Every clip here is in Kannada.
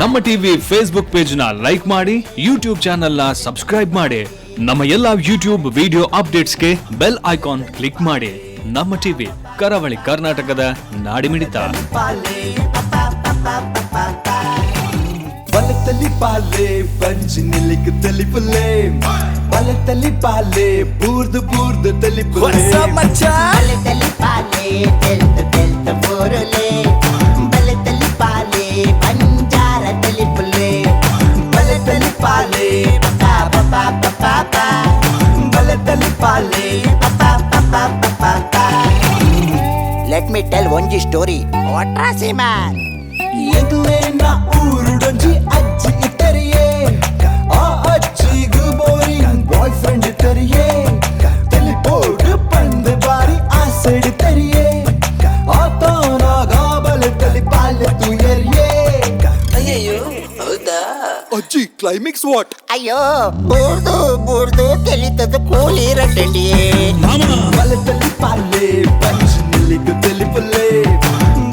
ನಮ್ಮ ಟಿವಿ ಫೇಸ್ಬುಕ್ ಪೇಜ್ ನ ಲೈಕ್ ಮಾಡಿ, ಯೂಟ್ಯೂಬ್ ಚಾನೆಲ್ ನ ಸಬ್ಸ್ಕ್ರೈಬ್ ಮಾಡಿ. ನಮ್ಮ ಎಲ್ಲಾ ಯೂಟ್ಯೂಬ್ ವಿಡಿಯೋ ಅಪ್ಡೇಟ್ಸ್ಗೆ ಬೆಲ್ ಐಕಾನ್ ಕ್ಲಿಕ್ ಮಾಡಿ. ನಮ್ಮ ಟಿವಿ ಕರಾವಳಿ ಕರ್ನಾಟಕದ ನಾಡಿಮಿಡಿತ. ಬಲತಲಿ ಪಾಲೆ ಪಂಜಿನಿಲಿಕ್ ತಲಿಪುಲೆ, ಬಲತಲಿ ಪಾಲೆ ಬೂರ್ದು ಬೂರ್ದು ತಲಿಪುಲೆ, ಬಲತಲಿ ಪಾಲೆ ತೆಲ್ತ ತೆಲ್ತ ಬೋರಲೆ, ಬಲತಲಿ ಪಾಲೆ ಪಂಜಾರ ತಲಿಪುಲೆ, ಬಲತಲಿ ಪಾಲೆ ಪಪಾ ಪಪಾ ಪಪಾ, ಬಲತಲಿ ಪಾಲೆ ಪಪಾ ಪಪಾ ಪಪಾ. Let me tell one story. What a man. ಎದುವೆ ನಾ ಊರುಡೊಂಜಿ ಅಜ್ಜಿ ಇತ್ತರಿಯೇ, ಆ ಅಜ್ಜಿಗೂ ಬೋರಿಂಗ್ ಬಾಯ್ ಫ್ರೆಂಡ್ ಇತ್ತರಿಯೇ, ತಲಿಪೋಡು ಪಂದ್ ಬಾರಿ ಆಸೆಡ್ ತರಿಯೇ, ಆತನಾಗ ಬಲತಲಿ ಪಾಲೆ ತುಯರಿಯೇ. ಅಯ್ಯೋ ಹೌದಾ ಅಜ್ಜಿ ಕ್ಲೈಮ್ಯಾಕ್ಸ್ ವಾಟ್? ಅಯ್ಯೋ ಬೂರ್ದು ಬೂರ್ದು ತೆಲಿತದ ಕೂಲಿ ರಟ್ಟಂಡಿಯೇ. ಬಲತಲಿ ಪಾಲೆ ಪಂಜಿನಿಲಿಕ್ ತಲಿಪುಲೆ,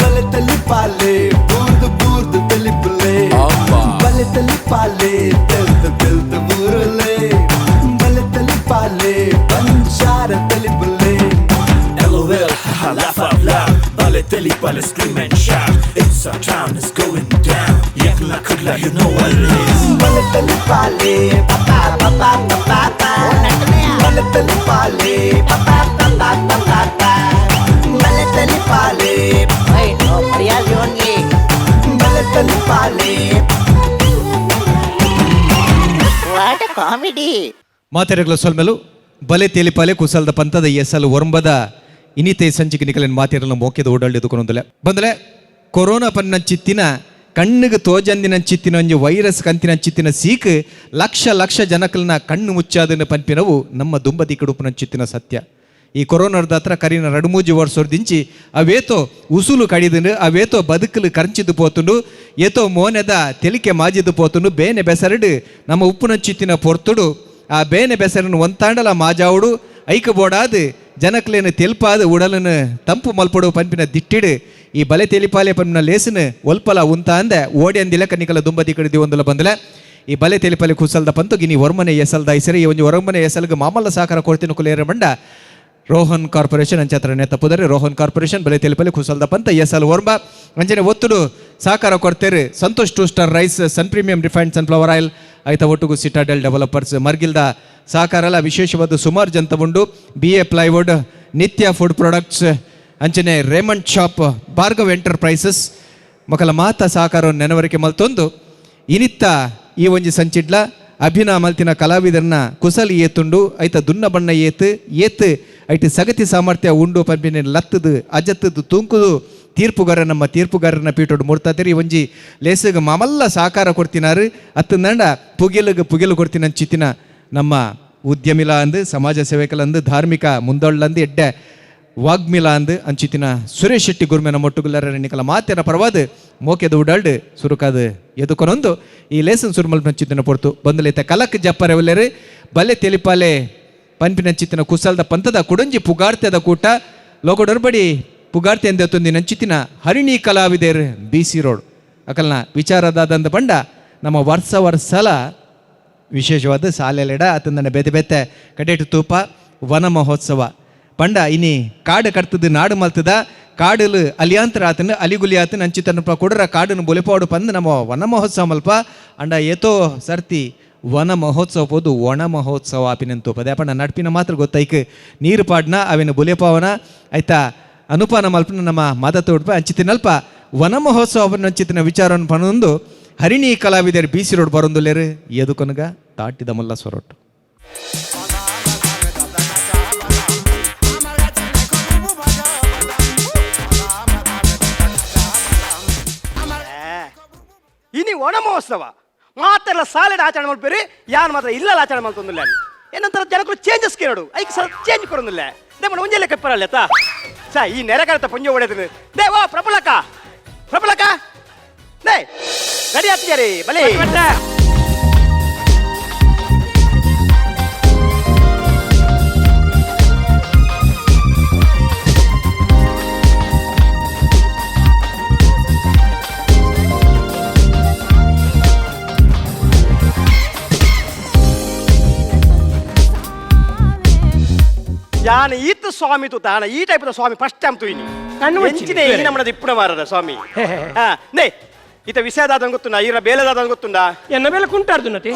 ಬಲತಲಿ ಪಾಲೆ ಬೂರ್ದು ಬೂರ್ದು ತಲಿಪುಲೆ, ಬಲತಲಿ ಪಾಲೆ ತೆಲ್ತ ತೆಲ್ತ ಬೂರಲೆ, ಬಲತಲಿ ಪಾಲೆ Panjhara ತಲಿಪುಲೆ. LOL, haha, laugh out loud. Balotelli, balo, scream and shout. It's our town, it's going down. Yakla kudla, you know what it is. ಬಲತಲಿ ಪಾಲೆ ಪಪಾ ಪಪಾ ಪಪಾ ಬಲತಲಿ ಪಾಲೆ ಪಪಾ ಪಪಾ ಪಪಾ, ಬಲತಲಿ ಪಾಲೆ ನೋ ಮರ್ಯಾದೆ ಓನ್ಲಿ, ಬಲತಲಿ ಪಾಲೆ. What a comedy. ಮಾತೆರೆಗಳ ಸೊಲ್ಮೆಲು ಬಲೆ ತೇಲಿಪಾಲೆ ಕುಸಲ್ದ ಪಂತದ ಎಸಲು ಒರಂಬದ ಇನಿತೆ ಸಂಚಿಕೆ ನಿಕಲಿನ ಮಾತೆರಲ್ಲ ಮೋಕೆದ ಓಡಾಡಿದುಕೊಂಡೊಂದಲೆ ಬಂದಲೆ ಕೊರೋನಾ ಪನ್ನಂಚಿತ್ತಿನ ಕಣ್ಣಿಗೆ ತೋಜಂದಿನಂಚಿತ್ತಿನ ಒಂಜಿ ವೈರಸ್ ಕಂತಿನಂಚಿತ್ತಿನ ಸೀಕ್ ಲಕ್ಷ ಲಕ್ಷ ಜನಕಲ್ನ ಕಣ್ಣು ಮುಚ್ಚಾದನ್ನು ಪನ್ಪಿನವು ನಮ್ಮ ದುಂಬದಿ ಕಡುಪುನಂಚಿತ್ತಿನ ಸತ್ಯ. ಈ ಕೊರೋನಾದ ಹತ್ರ ಕರಿನ ರಡುಮೂಜಿ ವರ್ಷದಿಂಚಿ ಅವೇತೋ ಉಸುಲು ಕಡಿದು ಅವೇತೋ ಬದುಕಲು ಕರಂಚಿದ್ದು ಪೋತುಂಡು, ಏತೋ ಮೋನೆದ ತೆಲಿಕೆ ಮಾಜಿದ್ದು ಪೋತುಂಡು, ಬೇನೆ ಬೆಸರಡು ನಮ್ಮ ಉಪ್ಪುನಂಚಿತ್ತಿನ ಪೊರ್ತುಡು ಆ ಬೇನೆ ಬೆಸರನ್ನು ಒಂತಾಂಡಲ ಮಾಜಾವುಡು ಐಕ ಬೋಡಾದು ಜನಕ್ಲೇನು ತೆಲ್ಪಾದು ಉಡಲನ್ನು ತಂಪು ಮಲ್ಪಡು ಪಂಪಿನ ದಿಟ್ಟಿಡು ಈ ಬಲೆ ತೆಲಿಪಾಲೆ ಪಂಪಿನ ಲೇಸನು ಒಲ್ಪಲ ಉಂತ ಅಂದೆ ಓಡಿ ಅಂದಿಲ್ಲ ಕನಿಕಲ ದುಂಬದಿ ಕಡಿದಿ ಒಂದಲ ಬಂದಲೆ ಈ ಬಲೆ ತೆಲಿಪಾಲೆ ಕುಸಲ್ದ ಪಂತು ಗಿನಿ ಹೊರಮನೆ ಎಸಲ್ದ ಐಸರಿ ಈ ಒಂದು ಹೊರಮನೆ ಎಸಲ್ಗೆ ಮಾಮಲ್ಲ ಸಾಕಾರ ಕೊಡ್ತೀನಿ ಕುಲೇರ ಮಂಡ ರೋಹನ್ ಕಾರ್ಪೊರೇಷನ್ ಅಂಚತ್ರ ತಪ್ಪುದರೆ ರೋಹನ್ ಕಾರ್ಪೊರೇಷನ್ ಬಲೆ ತೆಲಿಪಲ್ಲಿ ಕುಸಲ್ದ ಪಂತ ಎಸಲ್ ವರ್ಮ ಅಂಜನೆ ಒತ್ತುಡು ಸಾಕಾರ ಕೊಡ್ತೇರು ಸಂತೋಷ್ 2 ಸ್ಟಾರ್ ರೈಸ್, ಸನ್ ಪ್ರೀಮಿಯಂ ರಿಫೈನ್ಡ್ ಸನ್ಫ್ಲವರ್ ಆಯಿಲ್ ಐತ ಒಟ್ಟುಗು ಸಿಟಾಡೆಲ್ ಡೆವಲಪರ್ಸ್ ಮರ್ಗಿಲ್ದ ಸಾಕಾರಲ್ಲ ವಿಶೇಷವಾದ ಸುಮಾರು ಜಂತ ಉಂಡು. BA ಪ್ಲೈವುಡ್, ನಿತ್ಯ ಫುಡ್ ಪ್ರಾಡಕ್ಟ್ಸ್ ಅಂಚನೆ ರೇಮಂಡ್ ಶಾಪ್, ಭಾರ್ಗವ್ ಎಂಟರ್ಪ್ರೈಸಸ್ ಮಕ್ಕಳ ಮಾತ ಸಾಕಾರ ನೆನವರಿಕೆ ಮಲ್ತೊಂದು ಇನಿತ್ತ ಈ ಒಂಜಿ ಸಂಚಿಡ್ಲ ಅಭಿನಾ ಮಲ್ತಿನ ಕಲಾವಿದರನ್ನ ಕುಸಲಿ ಏತುಂಡು ಐತ ದುನ್ನ ಬಣ್ಣ ಏತ್ ಐಟಿ ಸಗತಿ ಸಾಮರ್ಥ್ಯ ಉಂಡು ಪಂಪಿನ ಲತ್ತದು ಅಜತ್ತದು ತುಂಕುದು ನಮ್ಮ ತೀರ್ಪುಗಾರನ ಪೀಠೋಡು ಮುಡ್ತಾತೀರಿ ಒಂಜಿ ಲೇಸಗ ಮಾಮಲ್ಲ ಸಾಕಾರ ಕೊಡ್ತಿನಾರು ಅತ್ತು ನಂಡ ಪುಗಿಲು ಕೊಡ್ತೀನಿ ಅಂಚಿತ್ತಿನ ನಮ್ಮ ಉದ್ಯಮಿಲ ಅಂದು ಸಮಾಜ ಸೇವಕಲಂದು ಧಾರ್ಮಿಕ ಮುಂದೊಳ್ಳಂದು ಎಡ್ಡೆ ವಾಗ್ಮಿಲ ಅಂದು ಅಂಚಿತ್ತಿನ ಸುರೇಶ್ ಶೆಟ್ಟಿ ಗುರ್ಮೆನ ಮೊಟ್ಟುಗುಲ್ಲರ ಎನ್ನಿಕಲ ಮಾತೇನ ಪರವಾದ ಮೋಕೆದು ಉಡಾಲ್ಡು ಸುರುಕಾದು ಎದುಕೊನೊಂದು ಈ ಲೇಸನ್ ಸುರುಮಲ್ ಅಂಚಿತ್ತಿನ ಪೊರ್ತು ಬಂದಲೈತೆ ಕಲಕ್ ಜಪ್ಪರೆವಲ್ಲೇರು ಬಲೆ ತೆಲಿಪಾಲೆ ಪಂಪಿನಂಚಿತ್ತಿನ ಕುಸಲ್ದ ಪಂತದ ಕುಡಂಜಿ ಪುಗಾರ್ತೆದ ಕೂಟ ಲೋಕೊಡರ್ಬಡಿ ಪುಗಾರ್ತೆ ಎಂದೊಂದಿ ನಂಚಿತ್ತಿನ ಹರಿಣಿ ಕಲಾವಿದೇರು BC ರೋಡ್ ಅಕಲ್ನ ವಿಚಾರದಾದಂದ ಬಂಡ ನಮ್ಮ ವರ್ಷಲ ವಿಶೇಷವಾದ ಸಾಲೆಲೆಡ ಅತಂದನ ಬೇತೆ ಬೇತೆ ಕಡೇಟು ತೂಪ ವನ ಮಹೋತ್ಸವ ಪಂಡ ಇನಿ ಕಾಡು ಕಟ್ತದ ನಾಡು ಮಲ್ತದ ಕಾಡಲು ಅಲಿಯಾಂತರ ಆತನ ಅಲಿಗುಲಿ ಆತನ ಅಂಚಿತನಪ ಕೊಡರ ಕಾಡನ್ನು ಬೊಲಿಪಾಡು ಪಂದು ನಮ್ಮ ವನ ಮಹೋತ್ಸವ ಮಲ್ಪ ಅಂಡ ಏತೋ ಸರ್ತಿ ವನ ಮಹೋತ್ಸವ ಪೋದು ಒಣ ಮಹೋತ್ಸವ ಆಪಿನಂತೂ ಪದೇ ಪಂಡ ನಡ್ಪಿನ ಮಾತ್ರ ಗೊತ್ತೈಕ್ ನೀರು ಪಾಡ್ನ ಅವೇನು ಬೊಲಿಪಾವನ ಆಯ್ತಾ ಅನುಪಾನ ಮಲ್ಪನ ನಮ್ಮ ಮಾದ ತೋಡ್ಪ ಅಂಚಿತಿನಲ್ಪ ವನ ಮಹೋತ್ಸವ ಅಂಚಿತಿನ ವಿಚಾರವನ್ನು ಪಣೊಂದು ಹರಿಣಿ ಕಲಾವಿದರು BC ರೋಡ್ ಬರೊಂದುಲ್ಲೇರು ಎದು ಕೊನಗ ತಾಟಿದ ಮುಲ್ಲ ಸೊರೊಟ್ಟು ಇನಿ ಒಣ ಮಹೋತ್ಸವ ಮಾತೆಲ್ಲ ಸಾಲೆಡ್ ಆಚರಣೆ ಮಾಡ್ಬೇರಿ ಯಾರು ಮಾತ್ರ ಇಲ್ಲ ಆಚರಣೆ ಮಾಡ್ತೊಂದಿಲ್ಲ ಏನಂತಾರೆ ಜನಗಳು ಚೇಂಜಸ್ ಕೇಳೋಡು ಐಕ್ ಸ್ವಲ್ಪ ಚೇಂಜ್ ಕೊಡೋದಿಲ್ಲ ದೇವ ಮುಂಜಾನೆ ಕಪ್ಪರಲ್ಲ ಸಾ ಈ ನೆರೆಕರತ ಪುಂಜ ಹೊಡೆದ್ರು ದೇವಾ ಪ್ರಬಲಕ ನೇ ರೆಡಿ ಆಗ್ತಿದ್ದಾರೆ ಬಲೆ ಯಾನ ಈತ ಸ್ವಾಮಿ ತಾನ ಈ ಟೈಪ್ ಸ್ವಾಮಿ ಫಸ್ಟ್ ಟೈಮ್ ತುಯಿನಿ ಕಣ್ಣು ಮುಚ್ಚಿ. ಎಂಚಿನೇ ಈ ನಮ್ಮನ ದಿಪ್ಪಣ ಮಾರದ ಸ್ವಾಮಿ ಹಾ ನೇ ಈತ ವಿಷಯದಾದ ಗೊತ್ತುಂಡ ಈರ ಬೇಲೆದಾದ ಗೊತ್ತುಂಡ ಎನ್ನ ಮೇಲೆ ಕುಂಟಾರ್ದು ನತಿ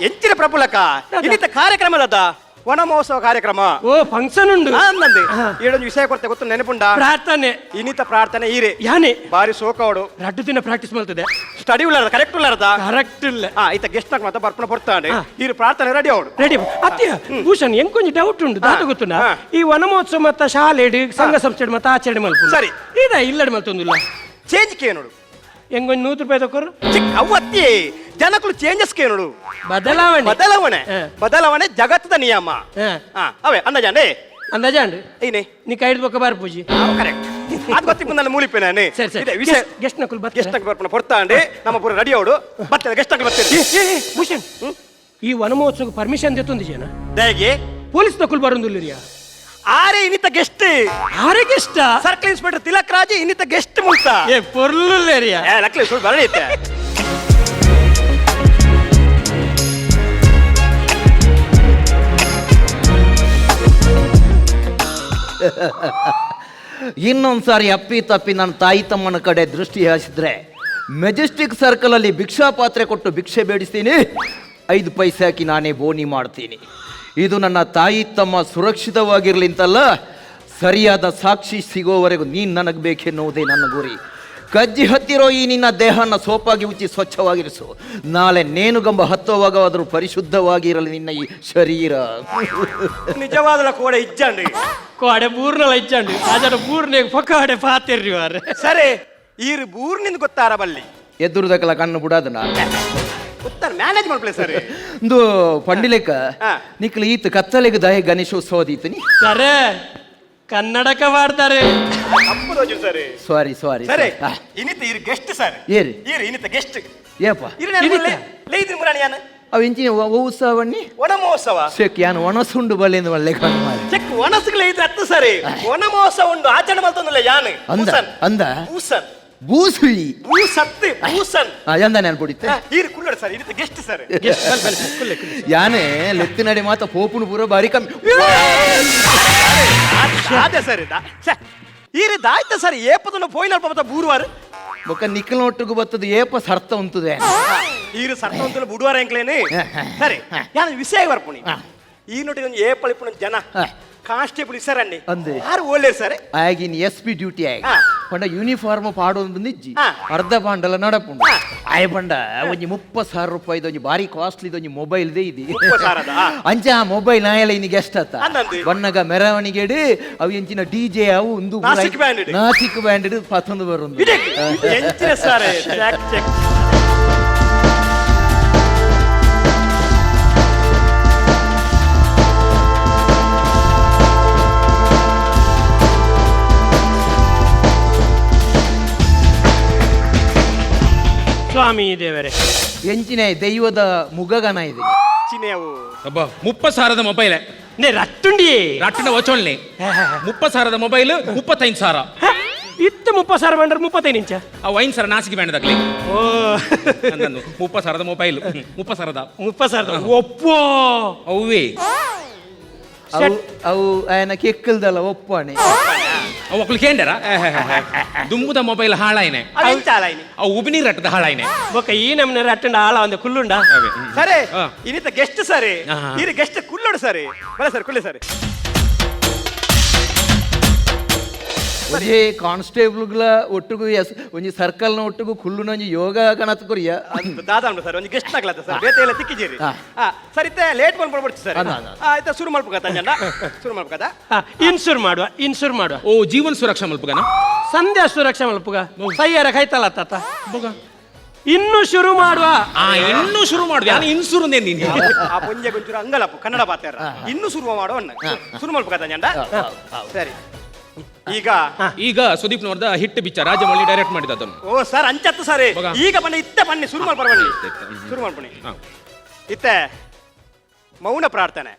ಎಂಚಿನ ಪ್ರಫುಲಕ ಇನ್ನಿತ ಕಾರ್ಯಕ್ರಮದ ವನ ಮಹೋತ್ಸವ ಕಾರ್ಯಕ್ರಮ ಓ ಫಂಕ್ಷನ್ ಉಂಡು ಅಂದಂದೆ ಏಳೊಂದು ವಿಷಯ ಕೊಡ್ತೆ ಗೊತ್ತು ನೆನಪುಂಡ ಪ್ರಾರ್ಥನೆ ಇನ್ನಿತ ಪ್ರಾರ್ಥನೆ ಈರೆ ಯಾನೆ ಬಾರಿ ಸೋಕವಡು ರಡ್ಡು ದಿನ ಪ್ರಾಕ್ಟೀಸ್ ಮಾಡ್ತದೆ ಸ್ಟಡಿ ಉಳ್ಳಾರದ ಕರೆಕ್ಟ್ ಉಳ್ಳಾರದ ಕರೆಕ್ಟ್ ಇಲ್ಲ ಹಾ ಈತ ಗೆಸ್ಟ್ ನಾಗ ಮಾತ್ರ ಬರ್ಪಣ ಬರ್ತಾನೆ ಈರು ಪ್ರಾರ್ಥನೆ ರೆಡಿ ಅವಡು ರೆಡಿ ಅತ್ಯ ಭೂಷಣ್ ಹೆಂಗ್ ಕೊಂಚ ಡೌಟ್ ಉಂಟು ದಾತ ಗೊತ್ತುಂಡ ಹಾ. ಈ ವನ ಮಹೋತ್ಸವ ಮತ್ತ ಶಾಲೆ ಸಂಘ ಸಂಸ್ಥೆ ಮತ್ತ ಆಚರಣೆ ಮಲ್ಪು ಸರಿ. ಇದ ಇಲ್ಲಡಿ ಮಲ್ತೊಂದಿಲ್ಲ ಚೇಂಜ್ ಕೇನೋಡು ಹೆಂಗೊಂದು ₹100 ತಕೋರು ಅವತ್ತಿ ಜನಗಳು ಚೇಂಜಸ್ ಕೇನೋಡು ಬದಲಾವಣೆ ಬದಲಾವಣೆ ಹಾ. ಬದಲಾವಣೆ ಜಗತ್ತದ ನಿಯಮ ಹಾ. ಹಾ ಅವೇ ಅಂದಾಜಾನೆ ಅಂದಾಜಾಂಡು ಏನೇ ನೀ ಕೈಡ್ ಬೊಕ್ಕ ಬಾರ್ ಪೂಜಿ ಕರೆಕ್ಟ್ ಅದು ಗೊತ್ತಿಪ್ಪ ನನ್ನ ಮೂಲಿಪೇನೆ ಸರಿ ಸರಿ ಇದೆ ವಿಷಯ ಗೆಸ್ಟ್ ನಕುಲ್ ಗೆಸ್ಟ್ ಬರ್ತಾರೆ ನಾಗ ಬರ್ಪಣ ಬರ್ತಾಂಡೆ ನಮ್ಮ ಪೂರ ರೆಡಿ ಅವಡು ಬರ್ತದೆ ಗೆಸ್ಟ್ ನಾಗ ಬರ್ತೀರಿ ಭೂಷಣ್ ಈ ವನ ಮಹೋತ್ಸವ ಪರ್ಮಿಷನ್ ತೆತ್ತೊಂದು ಜನ ದಯಗೆ ಪೊಲೀಸ್ ನಕುಲ್ ಬರೊಂದುಲ್ಲಿರಿಯಾ ಆರೆ ಇನ್ನಿತ ಗೆಸ್ಟ್ ಆರೆಗೆ ಇಷ್ಟ ಸರ್ಕಲ್ ಇನ್ಸ್ಪೆಕ್ಟರ್ ತಿಲಕ್ ರಾಜ್ ಇನ್ನಿತ ಗೆಸ್ಟ್ ಮುಲ್ತ ಏ ಪೊರ್ಲುಲ್ಲೇರಿಯಾ ಲಕ್ಲಿ ಸುಳ್ಳು ಬರಡೈತೆ ಇನ್ನೊಂದ್ಸಾರಿ ಅಪ್ಪಿ ತಪ್ಪಿ ನನ್ನ ತಾಯಿ ತಮ್ಮನ ಕಡೆ ದೃಷ್ಟಿ ಹಾಯಿಸಿದ್ರೆ ಮೆಜೆಸ್ಟಿಕ್ ಸರ್ಕಲ್ ಅಲ್ಲಿ ಭಿಕ್ಷಾ ಪಾತ್ರೆ ಕೊಟ್ಟು ಭಿಕ್ಷೆ ಬೇಡಿಸ್ತೀನಿ 5 ಪೈಸೆ ಹಾಕಿ ನಾನೇ ಬೋನಿ ಮಾಡ್ತೀನಿ. ಇದು ನನ್ನ ತಾಯಿ ತಮ್ಮ ಸುರಕ್ಷಿತವಾಗಿರ್ಲಿ ಅಂತಲ್ಲ, ಸರಿಯಾದ ಸಾಕ್ಷಿ ಸಿಗೋವರೆಗೂ ನೀನು ನನಗೆ ಬೇಕೆನ್ನುವುದೇ ನನ್ನ ಗುರಿ. ಕಜ್ಜಿ ಹತ್ತಿರೋ ಈ ನಿನ್ನ ದೇಹನ ಸೋಪಾಗಿ ಉಚ್ಚಿ ಸ್ವಚ್ಛವಾಗಿರಿಸು. ನಾಳೆ ನೇಣುಗಂಬ ಹತ್ತುವಾಗಾದರೂ ಪರಿಶುದ್ಧವಾಗಿರಲಿ ನಿನ್ನ ಈ ಶರೀರ. ನಿಜವಾದ ಕೋಡೆ ಇಜ್ಜಂಡಿ ಕೋಡೆ ಬೂರ್ನಲ್ಲ ಇಚ್ಚಂಡು ಆಜಾಡ ಬೂರ್ನೆ ಪಕ್ಕಾಡೆ ಪಾತಿರ್ರಿ ವಾರ ಸರಿ ಈರು ಬೂರ್ನಿಂದ ಗೊತ್ತಾರ ಬಲ್ಲಿ ಎದುರುದಕ್ಕಲ ಕಣ್ಣು ಬಿಡೋದನ್ನ ಉತ್ತರ ಮ್ಯಾನೇಜ್ ಮಾಡ್ಕೊಳ್ಳಿ ಸರಿ ಒಂದು ಪಂಡಿಲೆಕ್ಕ ಹಾ. ನಿಕ್ಲ ಈತ ಕತ್ತಲೆಗೆ ದಯ ಗಣೇಶೋತ್ಸವ ಈತನಿ. ಸರೇ ಕನ್ನಡಕ ಮಾಡ್ತಾರೆ ಅಪ್ಪದೋಜು ಸರಿ ಸಾರಿ ಸಾರಿ ಸರಿ ಇನ್ನಿತ ಈರು ಗೆಸ್ಟ್ ಸರ್ ಏರಿ ಈರು ಇನ್ನಿತ ಗೆಸ್ಟ್ ಏಪ ಲೈದ್ರಿ ಮುರಾಣಿಯಾನ ಅವು ಇಂಚಿನ ಉತ್ಸವಣ್ಣಿ ವನ ಮಹೋತ್ಸವ ಶೇಕ್ ಯಾನು ಒಣಸುಂಡು ಬಲ್ಲೆಂದು ಒಳ್ಳೆ ಕಣ್ಣು ಮಾಡಿ ಚೆಕ್ ವನಸ್ಗಳು ಐತೆ ಹತ್ತು ಸರಿ ವನ ಮಹೋತ್ಸವ ಉಂಡು ಆಚರಣೆ ಮಾಡ್ತಂದಿಲ್ಲ ಯಾನು ಅಂದ ಅಂದ ಭೂಸನ್ ಬೂಸುಯಿ ಭೂಸತ್ತು ಭೂಸನ್ ಎಂದ ನಾನು ಬಿಡಿತ್ತೆ ಈರು ಕುಳ್ಳಡ ಸರ್ ಇನ್ನಿತ ಗೆಸ್ಟ್ ಸರ್ ಯಾನೇ ಲೆತ್ತಿ ನಡೆ ಮಾತ ಪೋಪುನು ಪೂರ ಬಾರಿ ಕಮ್ಮಿ ಅದೇ ಸರಿ ಈರು ದಾಯ್ತ ಸರ್ ಏಪದನ್ನು ಪೋಯ್ನಲ್ಪ ಮತ್ತ ಬೂರುವಾರ ಬೊಕ್ಕ ನಿಖಲ್ ಒಟ್ಟಿಗೂ ಬತ್ತದು ಏಪ ಸರ್ತ ಉಂತದೆ ಈರು ಸರ್ತ ಬುಡುವಾರ ಎಂಕ್ಲೇನೆ ಸರಿ ಯಾನ ವಿಷಯ ಬರ್ಪುಣಿ ಈ ನೋಟಿಗೆ ಒಂದು ಏಪಳಿಪುಣ ಜನ ಕಾನ್ಸ್ಟೇಬಲ್ ಸರ್ ಅನ್ನಿ ಅಂದೆ. ಯಾರು ಒಳ್ಳೆ ಸರ್ ಆಗಿನ SP ಡ್ಯೂಟಿ ಆಗಿ ಹಾ. ಪಂಡ ಯೂನಿಫಾರ್ಮ್ ಪಾಡೋದು ಬಂದಿಜ್ಜಿ ಹಾ. ಅರ್ಧ ಪಾಂಡಲ ನಡಪುಂಡು ಆಯ್ ಪಂಡ ಒಂಜಿ ₹30,000 ಒಂಜಿ ಬಾರಿ ಕಾಸ್ಟ್ಲಿ ಒಂಜಿ ಮೊಬೈಲ್ ದೇ ಇದೆ 30,000 ಅಂಚ ಆ ಮೊಬೈಲ್ ನಾಯಲ ಇನಿಗೆ ಎಷ್ಟತ್ತ ಅಂದಂದು. ಬಣ್ಣಗ ಮೆರವಣಿಗೆಡು ಅವು ಎಂಚಿನ DJ ಅವು ಒಂದು ನಾಸಿಕ್ ಬ್ಯಾಂಡ್ ಇಡು. ನಾಸಿಕ್ ಬ್ಯಾಂಡ್ ಪತ್ತೊಂದು ಬರೋದು ಎಂಚಿನ ಸರ್ ಚೆಕ್ ಚೆಕ್ ಸ್ವಾಮಿ ದೇವರೇ ಎಂಚಿನ ದೈವದ ಮುಗಗನ ಇದೆ ಚಿನೆಯವು ಅಬ್ಬ 30,000 ಮೊಬೈಲ್ ನೇ ರಟ್ಟುಂಡಿ ರಾಟಿನ ವಚೋಳ್ನೆ 30,000 ಮೊಬೈಲ್ 35,000 ಇತ್ತು 30,000 ಬಂದ್ರೆ 35 ಇಂಚ ಆ ವೈನ್ ಸರ ನಾಸಿಗೆ ಬ್ಯಾಂಡ್ದಾಗ್ಲಿ ಓ 30,000 ಮೊಬೈಲ್ 30,000 30,000 ಒಪ್ಪೋ ಅವೇ ಅವು ಅವು ಆಯನ ಕೆಕ್ಕಲ್ದಲ್ಲ ಒಪ್ಪಣೆ ಅವು ಒಕ್ಕಲು ಕೇಂಡರ ದುಂಬುದ ಮೊಬೈಲ್ ಹಾಳಾಯ್ನೆ ಅವೆಂಚಾಲಾಯ್ನಿ ಅವು ಉಬಿನಿ ರಟ್ಟದ ಹಾಳಾಯ್ನೆ ಬೊಕ್ಕ ಈ ನಮ್ನೆ ರಟ್ಟಂಡ ಆಳ ಒಂದು ಕುಲ್ಲುಂಡ ಸರಿ ಹಾ. ಇನ್ನಿತ ಗೆಸ್ಟ್ ಸರಿ ಹಾ. ಈರು ಗೆಸ್ಟ್ ಕುಳ್ಳೋಡು ಸರಿ ಬರ ಸರ್ ಕುಳ್ಳಿ ಸರಿ ಒಂಜಿ ಕಾನ್ಸ್ಟೇಬಲ್ಗಳ ಒಟ್ಟಿಗೂ ಒಂಜಿ ಸರ್ಕಲ್ನ ಒಟ್ಟಿಗೂ ಕುಲ್ಲುನ ಒಂಜಿ ಯೋಗ ಕಣತ್ ಕೊರಿಯ ದಾದ ಸರ್ ಒಂದು ಗೆಸ್ಟ್ ಆಗ್ಲತ್ತ ಸರ್ ಬೇತೆ ಎಲ್ಲ ತಿಕ್ಕಿಜೀರಿ ಸರ್ ಇತ್ತೆ ಲೇಟ್ ಮಾಡ್ಬಿಡ್ತು ಸರ್ ಆಯ್ತಾ ಶುರು ಮಾಡ್ಬೇಕತ್ತ ಅಂಜಂಡ ಶುರು ಮಾಡ್ಬೇಕದ ಇನ್ಸೂರ್ ಮಾಡುವ ಓ ಜೀವನ್ ಸುರಕ್ಷಾ ಮಲ್ಪಗನ ಸಂಧ್ಯಾ ಸುರಕ್ಷಾ ಮಲ್ಪುಗ ಸಯ್ಯಾರ ಕೈತಲ್ಲ ತಾತ ಇನ್ನು ಶುರು ಮಾಡುವ ಇನ್ನೂ ಶುರು ಮಾಡುದು ನಾನು ಇನ್ಸೂರು ನೀನು ಆ ಪುಂಜೆ ಗೊಂಚೂರು ಅಂಗಲಪ್ಪು ಕನ್ನಡ ಪಾತ್ರ ಇನ್ನು ಶುರು ಮಾಡೋ ಶುರು ಮಾಡ್ಬೇಕತ್ತ ಅಂಜಂಡ ಸರಿ ಈಗ ಸುದೀಪ್ ನೋಡ್ದ ಹಿಟ್ ಬಿಚ್ಚ ರಾಜಮೌಳಿ ಡೈರೆಕ್ಟ್ ಮಾಡಿದ ಅದನ್ನು ಓ ಸರ್ ಅಂಚತ್ತು ಸರಿ ಹೋಗ. ಈಗ ಬನ್ನಿ ಇತ್ತೆ ಬನ್ನಿ ಶುರು ಮಾಡ್ಬನ್ನಿ ಶುರು ಮಾಡ್ಬನ್ನಿ ಹಾ. ಇತ್ತೆ ಮೌನ ಪ್ರಾರ್ಥನೆ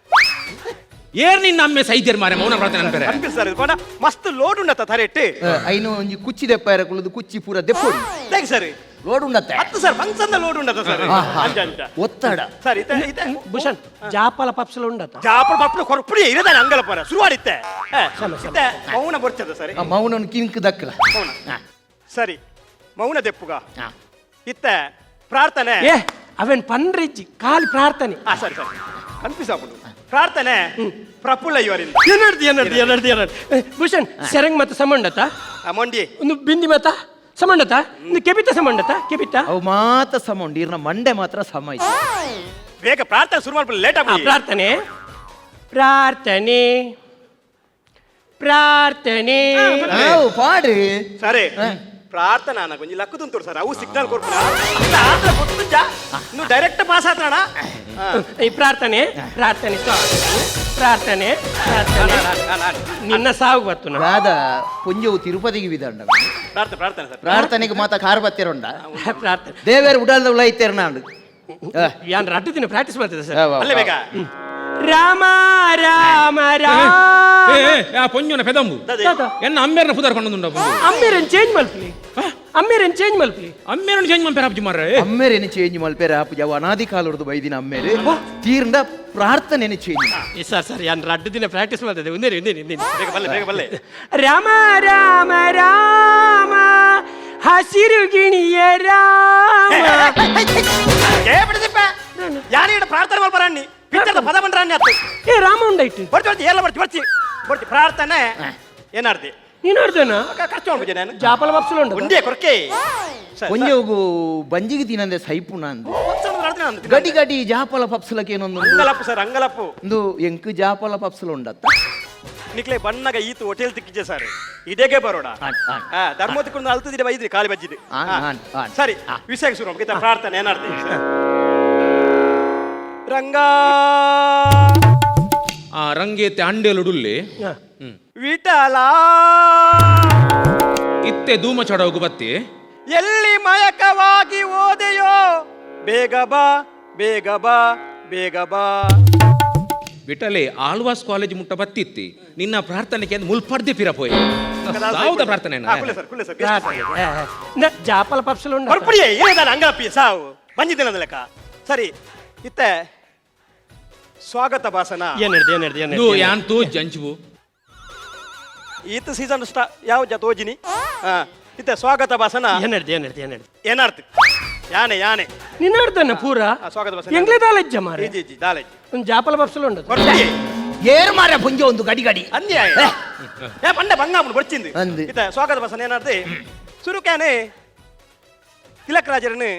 ಏರ್ ನಿನ್ನ ಅಮ್ಮೆ ಸೈದ್ಯರ್ ಮಾರೆ ಮೌನ ಪ್ರಾರ್ಥನೆ ಅನ್ಪೇರೆ ಕನ್ಫ್ಯೂಸ್ ಸರ್ ಇದು ಮಸ್ತ್ ಲೋಡ್ ಉಂಡತ್ತ ಥರೆಟ್ಟು ಐನು ಒಂಜಿ ಕುಚ್ಚಿ ದೆಪ್ಪಾಯರ ಕುಳಿದು ಕುಚ್ಚಿ ಪೂರ ದೆಪ್ಪೊಡಿ ಹೇಗೆ ಸರ್ ಲೋಡ್ ಉಂಡತ್ತೆ ಹತ್ತು ಸರ್ ಫಂಕ್ಷನ್ ಲೋಡ್ ಉಂಡತ್ತ ಸರ್ ಅಂಚ ಅಂಚ ಒತ್ತಡ ಸರ್ ಇತ್ತೆ ಭೂಷಣ್ ಜಾಪಲ ಪಪ್ಸಲ ಉಂಡತ ಜಾಪರ ಪಪ್ಪನ ಕೊರಪುಡಿ ಇರದಾನೆ ಅಂಗಲ ಪರ ಶುರುವಾಡಿತ್ತೆ ಇತ್ತೆ ಮೌನ ಬರ್ಚದ ಸರಿ ಆ ಮೌನನ್ ಕಿಂಕ್ ದಕ್ಕಲ ಮೌನ ಸರಿ ಮೌನ ದೆಪ್ಪುಗ ಇತ್ತೆ ಪ್ರಾರ್ಥನೆ ಏ ಅವನ್ ಪನ್ರಿಜ್ಜಿ ಖಾಲಿ ಪ್ರಾರ್ಥನೆ ಸರಿ ಸರಿ ಕನ್ಫ್ಯೂಸ್ ಆಗ್ಬಿಡು ಪ್ರಾರ್ಥನೆ ಪ್ರಫುಲ್ಲ ಇವರಿಂದ ಭೂಷಣ್ ಸೆರಂಗ್ ಮತ್ತ ಸಮಂಡತ ಮೊಂಡಿ ಒಂದು ಬಿಂದಿ ಮತ ಸಮಂಡತ ಒಂದು ಕೆಬಿತ ಸಮಂಡತ ಕೆಬಿತ ಅವು ಮಾತ ಸಮ ಉಂಡು ಇರ್ನ ಮಂಡೆ ಮಾತ್ರ ಸಮ ಐತೆ ಬೇಗ ಪ್ರಾರ್ಥನೆ ಶುರು ಮಾಡ್ಬಿಡಿ ಲೇಟ್ ಆಗ್ಬಿಡಿ ಪ್ರಾರ್ಥನೆ ಪ್ರಾರ್ಥನೆ ಪ್ರಾರ್ಥನೆ ಅವು ಪಾಡ್ರಿ ಸರಿ ಪ್ರಾರ್ಥನಾ ಅನ್ನ ಕೊಂಚ ಲಕ್ಕದು ತೋರು ಸರ್ ಅವು ಸಿಗ್ನಲ್ ಕೊಡ್ತಾನ ಗೊತ್ತುಂಚ ನೀವು ಡೈರೆಕ್ಟ್ ಪಾಸ್ ಆತಣ ಈ ಪ್ರಾರ್ಥನೆ ಪ್ರಾರ್ಥನೆ ಪ್ರಾರ್ಥನೆ ಪ್ರಾರ್ಥನೆ ನಿನ್ನ ಸಾವು ಬರ್ತುನ ರಾದ ಪುಂಜವು ತಿರುಪತಿಗೆ ವಿಧಾಂಡ ಪ್ರಾರ್ಥನೆ ಪ್ರಾರ್ಥನೆ ಸರ್ ಪ್ರಾರ್ಥನೆಗೆ ಮಾತ ಕಾರ್ ಬತ್ತಿರೋಂಡ ಪ್ರಾರ್ಥನೆ ದೇವೇರು ಉಡಲ್ದ ಉಳ ಐತೇರ್ ನಾಂಡು ಯಾನ್ ರಡ್ಡು ದಿನ ಪ್ರಾಕ್ಟೀಸ್ ಮಾಡ್ತಿದ್ದೆ ಸರ್ ಅಲ್ಲೇ ಬೇಗ ರಾಮ ರಾಮ ರಾಮ ಪೊಂಜನ ಪೆದಂಬು ಎನ್ನ ಅಮ್ಮೇರನ ಪುದರ್ ಕೊಂಡೊಂದುಂಡ ಅಮ್ಮೇರನ್ ಚೇಂಜ್ ಮಲ್ಪಲಿ ಅಮ್ಮೇರನ್ ಚೇಂಜ್ ಮಲ್ಪಲಿ ಅಮ್ಮೇರನ ಚೇಂಜ್ ಮಾಡ್ಪೇರ ಅಪ್ಜಿ ಮಾರ್ರೆ ಅಮ್ಮೇರೇನು ಚೇಂಜ್ ಮಲ್ಪೇರ ಅಪ್ಪ ಯಾವ ಅನಾದಿ ಕಾಲದ ಬೈದಿನ ಅಮ್ಮೇರೆ ತೀರ್ಂಡ ಪ್ರಾರ್ಥನೆನೆ ಚೇಂಜ್ ಸರ್ ಸರ್ ಯಾನ್ ರಡ್ಡು ದಿನ ಪ್ರಾಕ್ಟೀಸ್ ಮಾಡ್ತಿದ್ದೆ ಒಂದೇ ಬೇಗ ಬಲ್ಲೆ ಬೇಗ ಬಲ್ಲೆ ರಾಮ ರಾಮ ರಾಮ ಹಸಿರು ಗಿಣಿಯ ರಾಮ ಏ ಬಿಡಿಸಿಪ್ಪ ಯಾರು ಪ್ರಾರ್ಥನೆ ಮಾಡ್ಬಾರಣ್ಣಿ ಪಿಕ್ಚರ್ದ ಪದ ಬಂದ್ರಾಣ್ಣಿ ಆತು ಏ ರಾಮ ಉಂಡಾಯ್ತು ಬರ್ತಿ ಎಲ್ಲ ಬರ್ತಿ ಪ್ರಾರ್ಥನೆ ಏನಾರ್ದಿ ನೀನು ಅರ್ಧನ ಖರ್ಚು ಮಾಡ್ಬಿಟ್ಟೆ ನಾನು ಜಾಪಲ ಪಪ್ಸಲ ಉಂಡು ಒಂದೇ ಕೊರಕೆ ಒಂಜೋಗು ಬಂಜಿಗೆ ತಿನ್ನಂದೆ ಸೈಪುನ ಅಂದು ಗಡಿ ಗಡಿ ಜಾಪಲ ಪಪ್ಸಲಕ್ಕೆ ಏನೊಂದು ಅಂಗಲಪ್ಪು ಸರ್ ಅಂಗಲಪ್ಪು ಒಂದು ಎಂಕ್ ಜಾಪಲ ಪಪ್ಸಲ ಉಂಡತ್ತ ನಿಕ್ಲೆ ಬಣ್ಣಗ ಈತು ಹೋಟೆಲ್ ತಿಕ್ಕಿಜೆ ಸರ್ ಇದೆಗೆ ಬರೋಡ ಧರ್ಮೋದಕ್ಕೊಂದು ಅಲ್ತದಿದೆ ಬೈದ್ರಿ ಕಾಲಿ ಬಜ್ಜಿದೆ ಸರಿ ವಿಷಯಕ್ಕೆ ಶುರು ಮಾಡ್ಬೇಕು ಪ್ರಾರ್ಥನೆ ಏನಾರ್ದಿ ರಂಗ ಆ ರಂಗೇತೆ ಅಂಡೆಲುಡುಲ್ಲಿ ವಿಠಲ ಇತ್ತೆ ಧೂಮ ಚಡೋಗು ಬತ್ತಿ ಎಲ್ಲಿ ಮಯಕವಾಗಿ ಓದೆಯೋ ಬೇಗ ಬಾ ಬೇಗ ಬಾ ಬೇಗ ಬಾ ವಿಟಲೆ ಆಳ್ವಾಸ್ ಕಾಲೇಜ್ ಮುಟ್ಟ ಬತ್ತಿತ್ತಿ ನಿನ್ನ ಪ್ರಾರ್ಥನೆಗೆ ಮುಲ್ಪಡ್ದೆ ಪಿರಪೋಯ್ ಸಾವುದ ಪ್ರಾರ್ಥನೆ ಜಾಪಲ ಪಪ್ಸಲ ಉಂಡು ಬರ್ಪಡಿಯೇ ಏನಿದಾನೆ ಅಂಗಲಪ್ಪಿ ಸಾವು ಬಂದಿದ್ದೇನೆ ಲೆಕ್ಕ ಸರಿ ಇತ್ತೆ ಸ್ವಾಗತ ಭಾಷಣ ಇದು ಯಾಂತು ಜಂಜುವು ಈತ ಸೀಸನ್ ಯಾವ ಜತೋಜಿನಿ ಇತ್ತೆ ಸ್ವಾಗತ ಭಾಷಣ ಏನಾರ್ತಿ ಯಾನೆ ಯಾನೆ ನಿನ್ನ ಅರ್ಧನ ಪೂರ ಸ್ವಾಗತ ಭಾಷಣ ಎಂಗ್ಲೇ ದಾಲೆಜ್ಜ ಮಾರೆ ಜಿ ಜಿ ದಾಲೆ ಒಂದು ಜಾಪಲ ಪಪ್ಸಲ ಉಂಡು ಬರ್ಪಡಿಯೇ ಏರ್ ಮಾರ ಪುಂಜ ಒಂದು ಗಡಿ ಗಡಿ ಅಂದ್ಯ ಏ ಪಂಡೆ ಬಂಗಾಪುಡು ಬರ್ಚಿಂದು ಅಂದು. ಇತ್ತೆ ಸ್ವಾಗತ ಭಾಷಣ ಏನಾರ್ತಿ ಸುರುಕ್ಯಾನೆ ತಿಲಕ್ ರಾಜರನ್ನು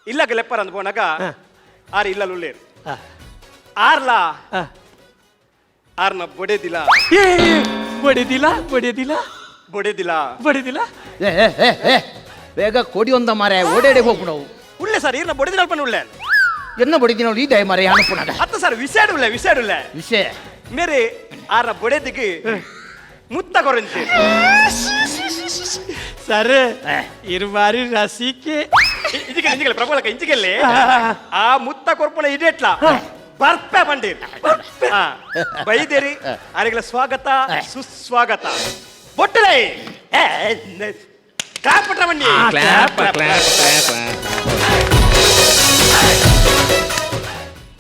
ಇಲ್ಲಕ್ಕೆ ಲೆಪ್ಪರ್ ಅಂದ್ ಪೋನಾಗ ಆರು ಇಲ್ಲಲ್ಲುಳ್ಳೇರು ಆರ್ಲಾ ಆರ್ನ ಬೊಡೆದಿಲ್ಲ ಬಡಿದಿಲ್ಲ ಬಡಿದಿಲ್ಲ ಬೊಡೆದಿಲ್ಲ ಬಡಿದಿಲ್ಲ ಬೇಗ ಕೊಡಿ ಒಂದ ಮಾರ ಓಡಾಡಿ ಹೋಗ್ಬಿಡವು ಉಳ್ಳೆ ಸರ್ ಈರ್ನ ಬೊಡೆದಿಲ್ಲ ಅಲ್ಪ ಉಳ್ಳೆ ಎನ್ನ ಬಡಿದಿನ ಈ ದಯ ಮಾರ ಅನುಪುಣಗ ಹತ್ತು ಸರ್ ವಿಷಯ ಉಳ್ಳೆ ವಿಷಯ ಮೇರೆ ಆರ್ನ ಬೊಡೆದಿಗೆ ಮುತ್ತ ಕೊರಂತೆ ಸರ್ ಇರುವಾರಿ ರಸಿಕೆ ಇಂಚಿಗೆ ಪ್ರಬಲಕ ಇಂಚಿಗೆಲ್ಲಿ ಆ ಮುತ್ತ ಕೊರ್ಪಣ ಇಡೇಟ್ಲ ಬರ್ಪೆ ಬಂಡೀರ್ ಬೈದೇರಿ ಆರಿಗಳ ಸ್ವಾಗತ ಸುಸ್ವಾಗತ ಬೊಟ್ಟಲೆ ಕ್ಲಾಪ್ ಪಟ್ಟ ಬನ್ನಿ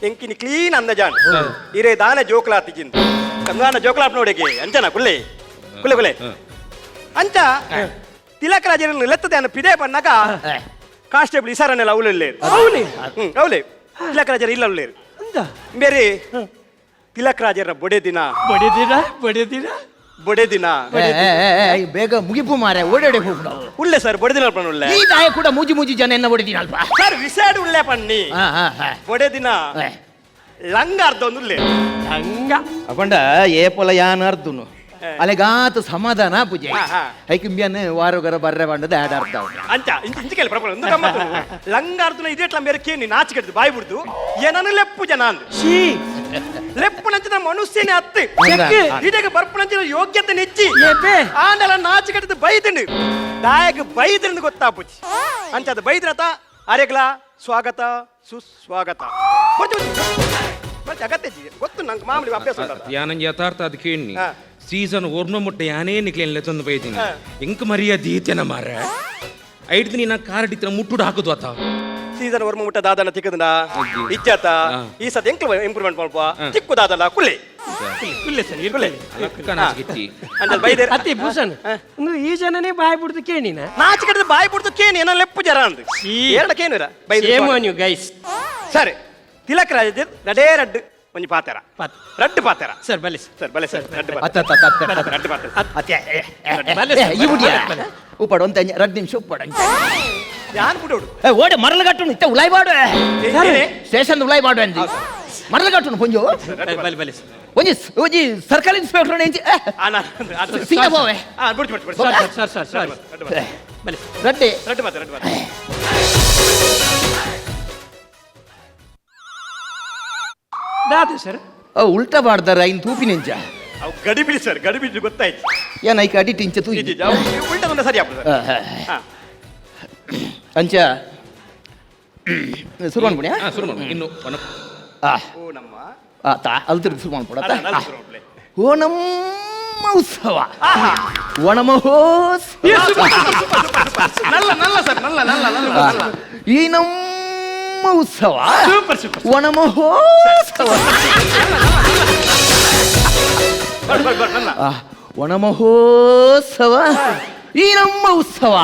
ಎಂಕಿನಿ ಕ್ಲೀನ್ ಅಂದ ಜಾನ್ ಇರೇ ದಾನೆ ಜೋಕ್ಲಾ ತಿಜಿಂದ ಕಂಗಾನ ಜೋಕ್ಲಾಪ್ ನೋಡಿಗೆ ಅಂಚನ ಕುಲ್ಲೆ ಕುಲ್ಲೆ ಕುಲ್ಲೆ ಅಂಚ ತಿಲಕ ರಾಜರನ್ನು ಲೆತ್ತದೆ ಅನ್ನ ಪಿದೆ ಬನ್ನಾಗ ಕಾನ್ಸ್ಟೇಬಲ್ ಇಸಾರನ್ನೆಲ್ಲ ಅವಲೇರು ಅವಲೇ ತಿಲಕ ರಾಜರ ಇಲ್ಲ ಅವಲೇರು ಬೇರೆ ತಿಲಕ್ ರಾಜರ ಬೊಡೆ ದಿನ ಬಡಿದಿರ ಬಡಿದಿರ ಬೊಡೆ ದಿನ ಬೇಗ ಮುಗಿಪು ಮಾರ ಓಡಾಡಿ ಹೋಗ್ಬಿಡವು ಉಳ್ಳೆ ಸರ್ ಬೊಡೆ ದಿನ ಉಳ್ಳೆ ಈ ದಾಯ ಕೂಡ ಮೂಜಿ ಮೂಜಿ ಜನ ಎನ್ನ ಹೊಡಿದೀನಿ ಅಲ್ಪ ಸರ್ ವಿಸೇಡ್ ಉಳ್ಳೆ ಪಣ್ಣಿ ಬೊಡೆ ದಿನ ಲಂಗ ಅರ್ಧ ಒಂದು ಉಳ್ಳೆ ಹಂಗ ಅಕೊಂಡ ಏಪಲ ಯಾನ್ ಅರ್ದುನು ಅಲೆಗಾತು ಸಮಾಧಾನ ಪೂಜೆ ಐಕಿಂಬಿಯನ್ ವಾರೋಗರ ಬರ್ರೆ ಬಂಡದ ಆಡ ಅರ್ಥ ಅಂಚ ಇಂಚಿಕೆಲ್ಲ ಪ್ರಬಲ ಒಂದು ಗಮ್ಮತ್ತು ಲಂಗ ಅರ್ಧನ ಇದೇಟ್ಲ ಮೇರೆ ಕೇನಿ ನಾಚಿಕೆಡ್ದು ಬಾಯಿ ಬಿಡ್ದು ಏನನ್ನು ಲೆಪ್ಪು ಜನ ಅಂದು ಶೀ ಲೆಪ್ಪು ನಂಚಿನ ಮನುಷ್ಯನೇ ಹತ್ತು ಇದಕ್ಕೆ ಬರ್ಪು ನಂಚಿನ ಯೋಗ್ಯತೆ ನೆಚ್ಚಿ ಎಬ್ಬೆ ಆಂಡಲ ನಾಚಿಕೆಡ್ದು ಬೈದಂಡು ದಾಯಗ ಬೈದ್ರಿಂದ ಗೊತ್ತಾಪುಚ್ಚಿ ಅಂಚದ ಬೈದ್ರತ ಅರೆಗ್ಲ ಸ್ವಾಗತ ಸುಸ್ವಾಗತ ಮತ್ತೆ ಅಗತ್ಯ ಇಜ್ಜಿ. ಗೊತ್ತು ನಂಗೆ ಮಾಮೂಲಿ ಅಭ್ಯಾಸ ಉಂಟಲ್ಲ. ಯಾನಂಗೆ ಯಥಾರ್ಥ ಅದು ಕೇಳಿ ಹಾ. ಸೀಸನ್ ಓರ್ನ ಮುಟ್ಟೆ ಯಾನೇ ನಿಕ್ಲೇನ್ ತಂದು ಬೈತೀನಿ ಹಾ. ಎಂಕ ಮರ್ಯಾದೆ ಈತೇನ ಮಾರ ಐದು ನೀನ ಕಾರ್ ಹಿಡಿತ ಮುಟ್ಟುಡು ಹಾಕುದು ಆತ ಸೀಸನ್ ವರ್ಮ ಮುಟ್ಟ ದಾದನ ತಿಕ್ಕದ ಇಜ್ಜಾತ ಈ ಸದ ಎಂಕ್ಲ ಇಂಪ್ರೂವ್ಮೆಂಟ್ ಮಾಡ್ಪ ಚಿಕ್ಕು ದಾದಲ್ಲ ಕುಳ್ಳಿ ಕುಲ್ಲೆ ಸರ್ ಇರ್ಕೊಳ್ಳಿ ಅಕ್ಕನಾಗಿತ್ತಿ ಅಂಜಲ್ ಬೈದೆ ಅತಿ ಭೂಷಣ್ ಅಂದ್ರೆ ಈ ಜನನೇ ಬಾಯ್ ಬಿಡ್ದು ಕೇಳಿನ ನಾಚಿಕಡೆ ಬಾಯಿ ಬಿಡ್ತು ಕೇನಿ ಏನೋ ಲೆಪ್ಪು ಜರ ಅಂದ್ ಎರಡ ಕೇನಿರ ಬೈದೆ ಸೇಮ್ ಆನ್ ಯು ಗೈಸ್ ಸರಿ ತಿಲಕ್ ರಾಜ ರಡೇ ರಡ್ಡು ಒಂಜಿ ಪಾತೆರ ರಡ್ಡು ಪಾತೆರ ಸರ್ ಬಲೆ ಸರ್ ಬಲೆ ಸರ್ ರಡ್ಡು ಅತ್ತ ಪಾತೆರ ಅತ್ತ ಅತ್ತ ಅತ್ತ. ರಡ್ಡು ಪಾತೆರ ಬಲೆ ಈ ಬುಡಿಯ ಉಪ್ಪಡು ಅಂತ 2 ನಿಮಿಷ ಉಪ್ಪಡು ಯಾನ್ ಬಿಡೋಡು ಓಡೆ ಮರಳು ಕಟ್ಟು ಇತ್ತ ಉಲಾಯ್ ಮಾಡು ಸ್ಟೇಷನ್ ಉಲಾಯ್ ಮಾಡು ಅಂದಿ ಮರಳು ಕಟ್ಟು ಪೊಂಜು ಬಲೆ ಬಲೆ ಒಂಜಿ ಒಂಜಿ ಸರ್ಕಲ್ ಇನ್ಸ್ಪೆಕ್ಟರ್ ಎಂಜಿ ಸಿಂಗ ಹೋವೆ ಸರ್ ಸರ್ ಸರ್ ಬಲೆ ರಡ್ಡೆ ರಡ್ಡು ಪಾತೆರ ರಡ್ಡು ಪಾತೆರ ದಾದು ಸರ್ ಉಲ್ಟಾ ಮಾಡ್ದಾರ ಇನ್ ತೂಪಿ ನೆಂಚ ಅವು ಗಡಿ ಬಿಡಿ ಸರ್ ಗಡಿ ಬಿಡಿ ಗೊತ್ತಾಯ್ತು ಏನ ಐಕ ಅಡಿ ಟಿಂಚ ತೂ ಉಲ್ಟದೊಂದು ಸರಿ ಆಗ್ತದೆ ಹಾ ಅಂಚ ಶುರು ಮಾಡ್ಬಿಡಿ ಶುರು ಮಾಡು ಇನ್ನು ಓ ನಮ್ಮ ಆತ ಅಲ್ಲಿ ತಿರುಗಿ ಶುರು ಮಾಡ್ಬಿಡ ಅಲ್ಲ ಶುರು ಮಾಡ್ಲೆ. ಓಣಂ ಉತ್ಸವ ಒಣಮಹೋತ್ಸವ ನಲ್ಲ ನಲ್ಲ ಸರ್ ನಲ್ಲ ನಲ್ಲ ನಲ್ಲ ನಲ್ಲ ಈ ನಮ್ಮ ಉತ್ಸವ ಸೂಪರ್ ಸೂಪರ್ ಒಣಮಹೋತ್ಸವ ನಲ್ಲ ಒಣಮಹೋತ್ಸವ ಈ ನಮ್ಮ ಉತ್ಸವ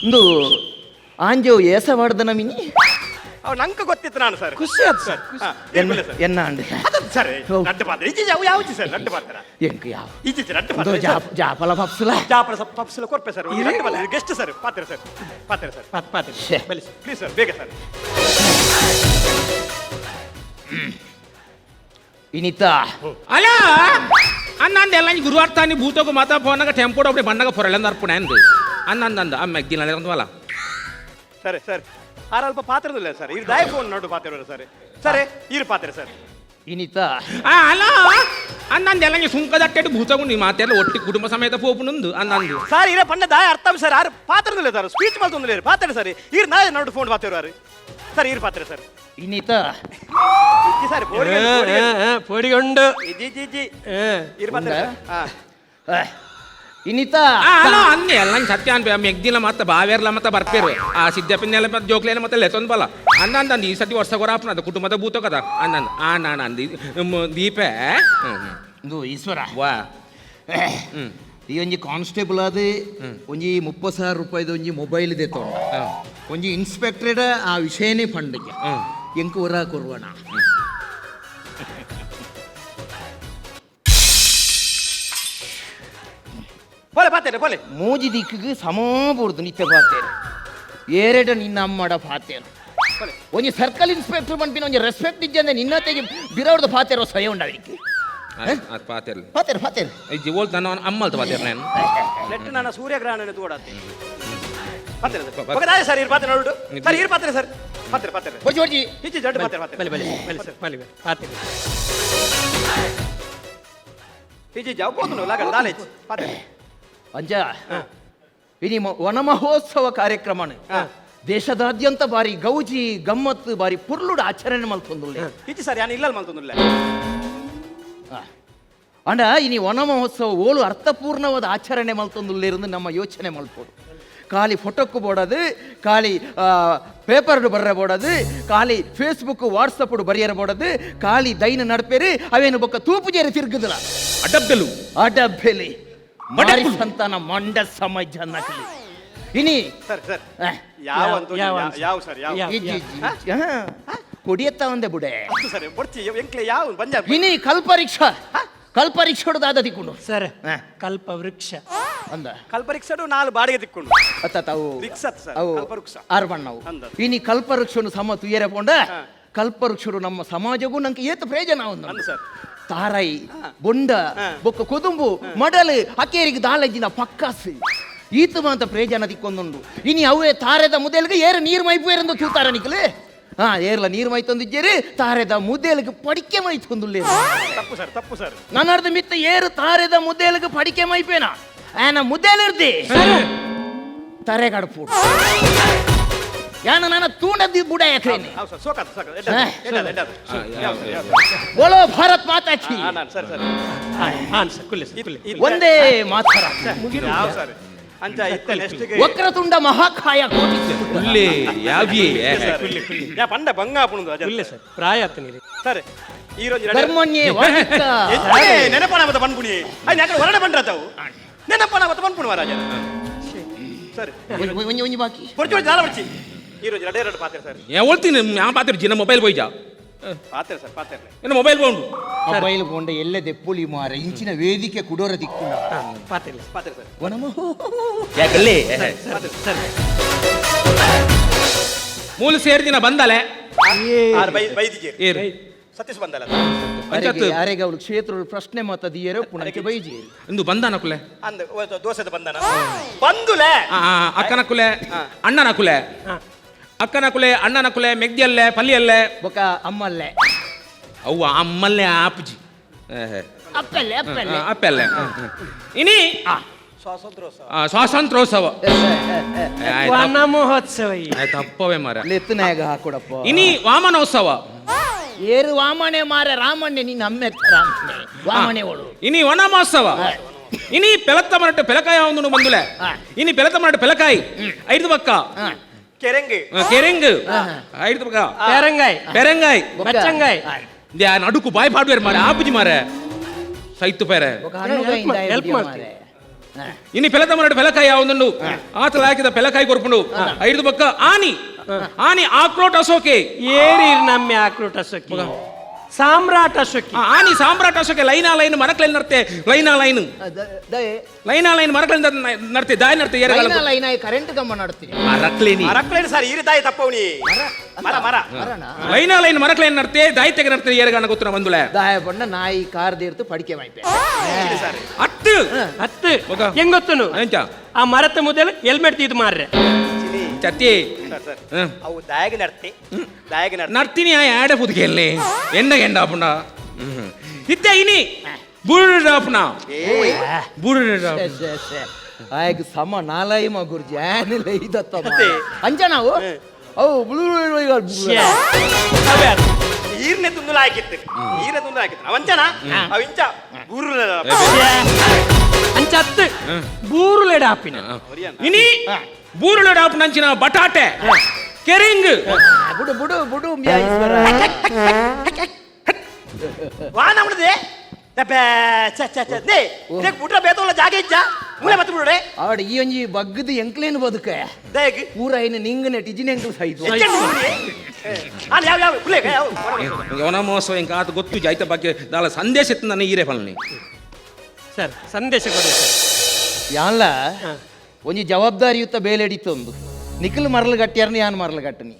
ಒಂದು ಆಂಜೋ ಏಸವಾಡ್ದ ನಮಿನಿ ಅವ್ ನಂಗೆ ಗೊತ್ತಿತ್ತು ನಾನು ಸರ್ ಖುಷಿ ಆಯ್ತು ಸರ್ ಎನ್ನ ಅಂಡೆ ಸರ್ ರಡ್ಡು ಪಾತ್ರ ಈಚೆ ಯಾವ್ದು ಸರ್ ರಡ್ಡು ಪಾತ್ರ ಎಂಕ ಯಾವ ಈಚೆ ರಡ್ಡು ಒಂದು ಪಾತ್ರ ಜಾಪಲ ಪಪ್ಸಲ ಜಾಪರ ಪಪ್ಸಲ ಕೊರ್ಪೆ ಸರ್ ರಡ್ಡು ಪಾತ್ರ ಗೆಸ್ಟ್ ಸರ್ ಪಾತ್ರ ಸರ್ ಪಾತ್ರ ಸರ್ ಪಾತೆ ಶ್ಯೆ. ಬಲೆ ಪ್ಲೀಸ್ ಸರ್ ಬೇಗ ಸರ್ ಇನಿತ ಅಲ್ಲ ಅನ್ನಂದ ಎಲ್ಲ ಗುರುವಾರ ತಾನಿ ಭೂತೋಗ ಮಾತಾ ಫೋನಾಗ ಟೆಂಪೋಡ್ ಒಬ್ಬಡಿ ಬಣ್ಣಗ ಫೊರಳೆಂದ ಅರ್ಪಣೆ ಅಂದು ಅನ್ನಂದ ಅಮ್ಮ ದಿನ ಅಂತವಲ್ಲ ಸರಿ ಸರ್ ಆರಲ್ಪ ಪಾತ್ರದಿಲ್ಲ ಸರ್ ಇದು ದಾಯ ಫೋನ್ ನೋಡು ಪಾತ್ರ ಸರ್ ಸರಿ ಇರು ಪಾತ್ರ ಸರ್ ಇನಿತ ಅಲ್ಲ ಅನ್ನಂದ ಎಲ್ಲ ಸುಂಕದಟ್ಟೆಟ್ಟು ಭೂತಗು ನೀ ಮಾತೆಲ್ಲ ಒಟ್ಟಿ ಕುಟುಂಬ ಸಮೇತ ಪೋಪುನೊಂದು ಅನ್ನಂದು ಸರ್ ಇರ ಪಂಡ ದಾಯ ಅರ್ಥ ಸರ್ ಆರು ಪಾತ್ರದಿಲ್ಲ ಸರ್ ಸ್ಪೀಚ್ ಮಾಡ್ತೊಂದಿಲ್ಲ ಪಾತ್ರ ಸರ್ ಇರು ನಾಳೆ ನೋಡು ಫೋನ್ ಪಾತ್ರ ಸರ್ ಇರು ಪಾತ್ರ ಸರ್ ಇನಿತ ಇಜ್ಜಿ ಸರ್ ಪೋಡಿಗೊಂಡು ಇಜ್ಜಿ ಇಜ್ಜಿ ಇಜ್ಜಿ ಇರು ಪಾತ್ರ ಸರ್ ಹಾ ಇನಿತ ಅಲ್ಲ ಅಂದೆ ಎಲ್ಲ ಸತ್ಯ ಅನ್ಬೇ ಮೆಗ್ದಿನ ಮತ್ತೆ ಬಾವೇರ್ಲ ಮತ್ತೆ ಬರ್ಪೇರು ಆ ಸಿದ್ದಪ್ಪನೆಲ್ಲ ಮತ್ತೆ ಜೋಕ್ಲೇನ ಮತ್ತೆ ಲೆಸೊಂದು ಬಲ ಅನ್ನಂದು ಈ ಸತಿ ವರ್ಷ ಗೊರಾಪನ ಅದು ಕುಟುಂಬದ ಭೂತ ಕದ ಅನ್ನಂದು ನಾನು ಅಂದಿ ದೀಪೆ ಇದು ಈಶ್ವರ ವಾ ಈ ಒಂಜಿ ಕಾನ್ಸ್ಟೇಬಲ್ ಆದ ಒಂಜಿ 30,000 ರೂಪಾಯಿದ ಒಂಜಿ ಮೊಬೈಲ್ ಇದೆ ತೊಂಡ ಒಂಜಿ ಇನ್ಸ್ಪೆಕ್ಟರ್ ಆ ವಿಷಯನೇ ಫಂಡ್ಗೆ ಎಂಕ ಹೊರ ಕೊರ್ವಣ ಬೋಲೆ ಪಾತ್ರ ಬೋಲೆ ಮೂಜಿ ದಿಕ್ಕಿಗೆ ಸಮ ಬುಡ್ದು ನಿತ್ಯ ಪಾತೇರು ಏರೆಡ ನಿನ್ನ ಅಮ್ಮಡ ಪಾತೇರು ಒಂಜಿ ಸರ್ಕಲ್ ಇನ್ಸ್ಪೆಕ್ಟರ್ ಬಂದ್ಬಿನ ಒಂಜಿ ರೆಸ್ಪೆಕ್ಟ್ ಇದ್ದಂದೆ ನಿನ್ನ ತೆಗಿ ಬಿರವ್ರದ್ದು ಪಾತೇರೋ ಸ್ವಯ ಉಂಡಾವಿಕ್ಕೆ ಅದು ಪಾತೆರ್ಲಿ ಪಾತೇರು ಪಾತೇರು ಅಜ್ಜಿ ಓಲ್ತ ನಾನು ಅಮ್ಮಲ್ತ ಪಾತೆರ್ ನಾನು ನೆಟ್ ನನ್ನ ಸೂರ್ಯಗ್ರಹಣ ತೋಡತ್ತೆ ಪಾತ್ರ ಸರ್ ಇರು ಪಾತ್ರ ನೋಡು ಸರ್ ಇರು ಪಾತ್ರ ಸರ್ ಪಾತ್ರ ಪಾತ್ರ ಹೊಜಿ ಹೊಜಿ ಈಚೆ ಜಡ್ಡು ಪಾತ್ರ ಪಾತ್ರ ಬಲೆ ಬಲೆ ಬಲೆ ಸರ್ ಬಲೆ ಬಲೆ ಪಾತೆ ಈಚೆ ಜಾವ್ ಹೋದು ಲಾಗ ದಾಲೆ ಪಾತ್ರ ಅಂಜ ಇನಿ ವನ ಮಹೋತ್ಸವ ಕಾರ್ಯಕ್ರಮನ ದೇಶದಾದ್ಯಂತ ಬಾರಿ ಗೌಜಿ ಗಮ್ಮತ್ತು ಬಾರಿ ಪುರ್ಲುಡ ಆಚರಣೆ ಮಲ್ತೊಂದುಲ್ಲೆ ಈಚೆ ಸರ್ ಯಾನು ಇಲ್ಲ ಮಲ್ತೊಂದಿಲ್ಲ ಅಂಡ ಇನಿ ವನ ಮಹೋತ್ಸವ ಓಲು ಅರ್ಥಪೂರ್ಣವಾದ ಆಚರಣೆ ಮಲ್ತೊಂದುಲ್ಲೆ ಇருந்து ನಮ್ಮ ಯೋಚನೆ ಮಲ್ಪೋಡು ಖಾಲಿ ಫೋಟೋಕ್ಕು ಬೋಡದು ಖಾಲಿ ಪೇಪರ್ಡು ಬರ್ರೆ ಬೋಡದು ಖಾಲಿ ಫೇಸ್ಬುಕ್ ವಾಟ್ಸಪ್ ಬರೆಯರ ಬೋಡದು ಖಾಲಿ ದೈನ ನಡ್ಪೇರಿ ಅವೇನು ಬೊಕ್ಕ ತೂಪು ಜೇರಿ ತಿರ್ಗುದಿಲ್ಲ ಅಡ್ಡಬ್ದಲು ಅಡಬ್ಬೆಲಿ ಮಾರಿ ಸಂತಾನ ಮಂಡ ಸಮಾಜ ನಕಲಿ ಇನಿ ಸರ್ ಸರ್ ಯಾವ ಅಂತ ಯಾವ ಸರ್ ಯಾವ ಕೊಡಿಯತ್ತ ಒಂದೇ ಬುಡೆ ಅದು ಸರ್ ಬರ್ತಿ ಎಂಕ್ಲೆ ಯಾವ ಪಂಜಾಬ್ ಇನಿ ಕಲ್ಪರೀಕ್ಷಾ ಕಲ್ಪರೀಕ್ಷೋಡು ದಾದ ತಿಕ್ಕೊಂಡು ಸರ್ ಕಲ್ಪ ವೃಕ್ಷ ಅಂದ ಕಲ್ಪರಿಕ್ಷಡು ನಾಲ್ ಬಾಡಿಗೆ ತಿಕ್ಕೊಂಡು ಅತ್ತ ತಾವು ರಿಕ್ಷತ್ ಸರ್ ಅವು ಕಲ್ಪವೃಕ್ಷ ಆರ್ಬಣ್ಣವು ಅಂದ. ಇನಿ ಕಲ್ಪವೃಕ್ಷನು ಸಮ ತುಯ್ಯರೆ ಪೋಂಡ ಕಲ್ಪವೃಕ್ಷರು ನಮ್ಮ ಸಮಾಜಗೂ ನಂಗೆ ಏತು ಪ್ರಯೋಜನ ಅಂದ ಒಂದು ಸರ್ ತಾರಾಯಿ ಬೊಂಡ ಬೊಕ್ಕ ಕೊದುಂಬು ಮಡಲು ಅಕ್ಕೇರಿಗೆ ದಾಲಜ್ಜಿನ ಪಕ್ಕಾಸು ಈತ ಮಾತ ಪ್ರಯೋಜನ ತಿಕ್ಕೊಂದುಂಡು ಇನಿ ಅವೇ ತಾರೆದ ಮುದೇಲ್ಗೆ ಏರು ನೀರು ಮೈಪುಯರೆಂದು ಕ್ಯೂತಾರ ನಿಕ್ಲೆ ಏರ್ಲ ನೀರು ಮೈತೊಂದಿದ್ದೇರಿ ತಾರೆದ ಮುದ್ದೇಲಿಗೆ ಪಡಿಕೆ ಮೈತೊಂದುಲ್ಲೇ ತಪ್ಪು ಸರ್ ನನ್ನ ಅರ್ಧ ಮಿತ್ತ ಏರು ತಾರೆದ ಮುದ್ದೇಲಿಗೆ ಪಡಿಕೆ ಮೈಪೇನ ಆನ ಮುದ್ದೇಲಿರ್ದಿ ತರೆ ಗಡಪು ಯಾನ ನಾನು ತೂಣದ್ದು ಬುಡ ಯಾಕ್ರೇನೆ ಹೌದು ಸರ್ ಸೋಕಾತ ಸೋಕಾತ ಹಾ. ಎಡ್ಡ ಬೋಲೋ ಭಾರತ್ ಮಾತಾ ಕಿ ಸರಿ ಸರಿ ಹಾನ್ ಸರ್ ಕುಲ್ಲೆ ಸರ್ ಕುಲ್ಲೆ ಒಂದೇ ಮಾತರ ಯಾವ ಸರ್ ಅಂಚ ಇತ್ತ ನೆಕ್ಸ್ಟ್ ವಕ್ರತುಂಡ ಮಹಾಕಾಯ ಕೋಟಿ ಒಳ್ಳೆ ಯಾವ್ಯೇ ಯಾ ಪಂಡ ಬಂಗಾಪುಣದು ಕುಲ್ಲೆ ಸರ್ ಪ್ರಾಯ ಆತ ನೀರಿ ಸರಿ ಈ రోజు ಧರ್ಮಣ್ಯೇ ವಾಹಿಕ ನೆನಪನ ಮತ ಬನ್ಪುಣಿ ಅಯ್ಯ ಯಾಕಡೆ ಹೊರಡೆ ಬಂದ್ರತಾವು ನೆನಪನ ಮತ ಬನ್ಪುಣಿ ರಾಜ ಸರಿ ಒಂಜಿ ಒಂಜಿ ಬಾಕಿ ಕೊಡ್ಚೋಡಿ ಜಾಲ ಬರ್ಚಿ ಈ రోజు ಎರಡು ಪಾತ್ರೆ ಸರ್ ಹೇಳ್ತೀನಿ ನಾ ಪಾತ್ರ ಜಿನ ಮೊಬೈಲ್ ಹೋಯ್ಜಾ ಪಾತ್ರೆ ಸರ್ ಪಾತ್ರೆ ಏನು ಮೊಬೈಲ್ ಬೋಂಡು ಮೊಬೈಲ್ ಕೊಂಡ ಎಲ್ಲೆ ದೆಪ್ಪುಲಿ ಮಾರ ಇಂಚಿನ ವೇದಿಕೆ ಕುಡೋರ ದಿಕ್ಕುಂಡ ಪಾತಿಲ್ಲ ಪಾತ್ರೆ ಸರ್ ವನಮೋ ಯಾಕಲ್ಲಿ ಸರ್ ಮೂಲ ಸೇರ್ದಿನ ಬಂದಲೆ ಆರ್ ಬೈದಿಗೆ ಏರು ಸತೀಶ್ ಬಂದಲ್ಲ ಪಂಚಾಯತ್ ಯಾರಿಗೆ ಅವಳು ಕ್ಷೇತ್ರ ಪ್ರಶ್ನೆ ಮತದಿಯರು ಪುನಕ್ಕೆ ಬೈಜಿ ಇಂದು ಬಂದಾನ ಕುಲೆ ಅಂದ ದೋಸೆದ ಬಂದನ ಬಂದುಲೆ ಅಕ್ಕನ ಕುಲೆ ಅಣ್ಣನ ಕುಲೆ ಅಕ್ಕನ ಕುಲೆ ಅಣ್ಣನ ಕುಲೆ ಮೆಗ್ದಿಯಲ್ಲೇ ಪಲ್ಲಿಯಲ್ಲೇ ಬೊಕ ಅಮ್ಮಲ್ಲೆ ಅವ್ವ ಅಮ್ಮಲ್ಲೇ ಆಪುಜಿ ಅಪ್ಪಲ್ಲೆ ಅಪ್ಪಲ್ಲೆ ಅಪ್ಪಲ್ಲೇ ಇನಿ ಸ್ವಾತಂತ್ರ್ಯೋತ್ಸವ ಸ್ವಾತಂತ್ರ್ಯೋತ್ಸವ ವನ ಮಹೋತ್ಸವ ತಪ್ಪವೇ ಮರ ಲೆತ್ತನಾಗ ಹಾಕೊಡಪ್ಪ ಇನಿ ವಾಮನೋತ್ಸವ ಏರು ವಾಮನೆ ಮಾರ ರಾಮಣ್ಣೆ ನೀನು ಅಮ್ಮೆ ರಾಮಣ್ಣೆ ವಾಮನೆ ಓಳು ಇನಿ ವನ ಮಹೋತ್ಸವ ಇನಿ ಪೆಲತ್ತ ಮರಟ್ಟು ಪೆಲಕಾಯ ಒಂದು ಬಂದುಲೆ ಇನಿ ಪೆಲತ್ತ ಮರಟ್ಟು ಪೆಲಕಾಯಿ ಐದು ಬಕ್ಕ ಕೆರೆಂಗ್ ಕೆರೆಂಗ್ ಐದು ಬಕ್ಕ ಪೇರಂಗಾಯ್ ಪೆರಂಗಾಯ್ ಬಚ್ಚಂಗಾಯ್ ನಡುಕು ಬಾಯ್ ಪಾಡ್ವೇರ್ ಮಾರೆ ಆಪುಜಿ ಮಾರೆ ಸೈತು ಪೇರೆ help ಮಾಡ್ತೀನಿ. ಇನಿ ಪೆಲತ್ತ ಮರಟ್ಟು ಪೆಲಕಾಯಿ ಒಂದೊಂದು ಆತಲ ಹಾಕಿದ ಪೆಲಕಾಯಿ ಕೊರ್ಪುಂಡು ಐದು ಬಕ್ಕ ಆನಿ ಆನಿ ಆಕ್ರೋಟ್ ಅಶೋಕೆ ಏರಿ ನಮ್ಮೆ ಆಕ್ರೋಟ ಸೊಕ್ಕಿ ಸಾಮ್ರಾಟ ಸೊಕ್ಕಿ ಆನಿ ಸಾಮ್ರಾಟ್ ಅಶೋಕೆ ಲೈನಾ ಲೈನ್ ಮರಕ್ಲೈನ್ ನಡ್ತೆ ಲೈನಾ ಲೈನ್ ಮರಕ್ಲೈನ್ ನಡ್ತೆ ದಾಯ ನಡ್ತೆ ಲೈನ್ ಕರೆಂಟ್ ಕಂಬ ನಡ್ತೀನಿ ಮರಕ್ಲೇನಿ ಮರಕ್ಲೇನು ಸರ್ ಈ ತಾಯಿ ತಪ್ಪವನಿ ಮರ ಮರ ಲೈನಾ ಲೈನ್ ಮರಕ್ಲೈನ್ ನಡ್ತೆ ದಾಯ ತೆಗೆ ನಡ್ತೆ ಏರಗಾನ ಗೊತ್ತಿನ ಬಂದುಲೆ ದಾಯ ಬಣ್ಣ ನಾಯಿ ಕಾರ್ದಿರ್ತು ಪಡಿಕೆ ವಾಯ್ಪೆ ಹತ್ತು ಹತ್ತು ಮಗ. ಹೆಂಗೊತ್ತನು ಎಂಚ ಆ ಮರತ್ತ ಮೊದಲು ಹೆಲ್ಮೆಟ್ తీದು ಮಾರ್ರೆ ಚತ್ತಿ ಸರ್ ಸರ್ ಅವು ದಾಯಗ ನಡ್ತಿ ನಡ್ತೀನಿ ಆಡ ಪುದ್ಕೆಯಲ್ಲಿ ಎಂಡ ಆಪುಂಡ ಇತ್ತೆ ಇನಿ ಬುರುಡಾಪುಣ ಆಯ್ಗ ಸಮ ನಾಲಾಯಿ ಮಗುರ್ಜಿ ಆನೆಲ್ಲ ಇದತ್ತ ಅಂಜ ನಾವು ಅವು ಈರ್ನೆ ತುಂದುಲ ಹಾಕಿತ್ತು ಅವಂಚನ ಅವಿಂಚ ಬೂರು ಅಂಚ ಹತ್ತು ಬೂರುಲೆಡ ಆಪಿನ ಇನಿ ಬೂರುಡಾಪುಣ ಅಂಚಿನ ಬಟಾಟೆ ಕೆರಿಂಗ್ ಬುಡು ಬುಡು ಬುಡು ಮ್ಯಾಯಿಸ್ವರ ವಾನ ಮುಡ್ದೆ ಬಿಟ್ರ ಬೇತವಲ್ಲ ಜಾಗ ಇಜ್ಜ ಮೂಲೆ ಮತ್ತೆ ಬಿಡ್ರೆ ಆಡ ಈ ಒಂಜಿ ಬಗ್ಗದ ಎಂಕ್ಲೇನು ಬದುಕ ದಯಗ್ ಪೂರ ಇನ್ನು ನಿಂಗನೆ ಟಿಜಿನ ಎಂಕ್ಲು ಸೈತು ಯಾವ ಕುಲೆ ಯವನ ಮಹೋತ್ಸವ ಇಂಕ ಆತ ಗೊತ್ತು ಜಾಯ್ತ ಬಗ್ಗೆ ದಾಲ ಸಂದೇಶ ಇತ್ತು ನನ್ನ ಈರೇ ಫಲನಿ ಸರ್ ಸಂದೇಶ ಕೊಡಿ ಸರ್ ಯಾನ್ಲ ಒಂಜಿ ಜವಾಬ್ದಾರಿಯುತ ಬೇಲೆಡಿತೊಂದು ನಿಖಿಲ್ ಮರಳು ಗಟ್ಟಿಯಾರ್ನ ಯಾನ್ ಮರಳು ಗಟ್ಟನಿ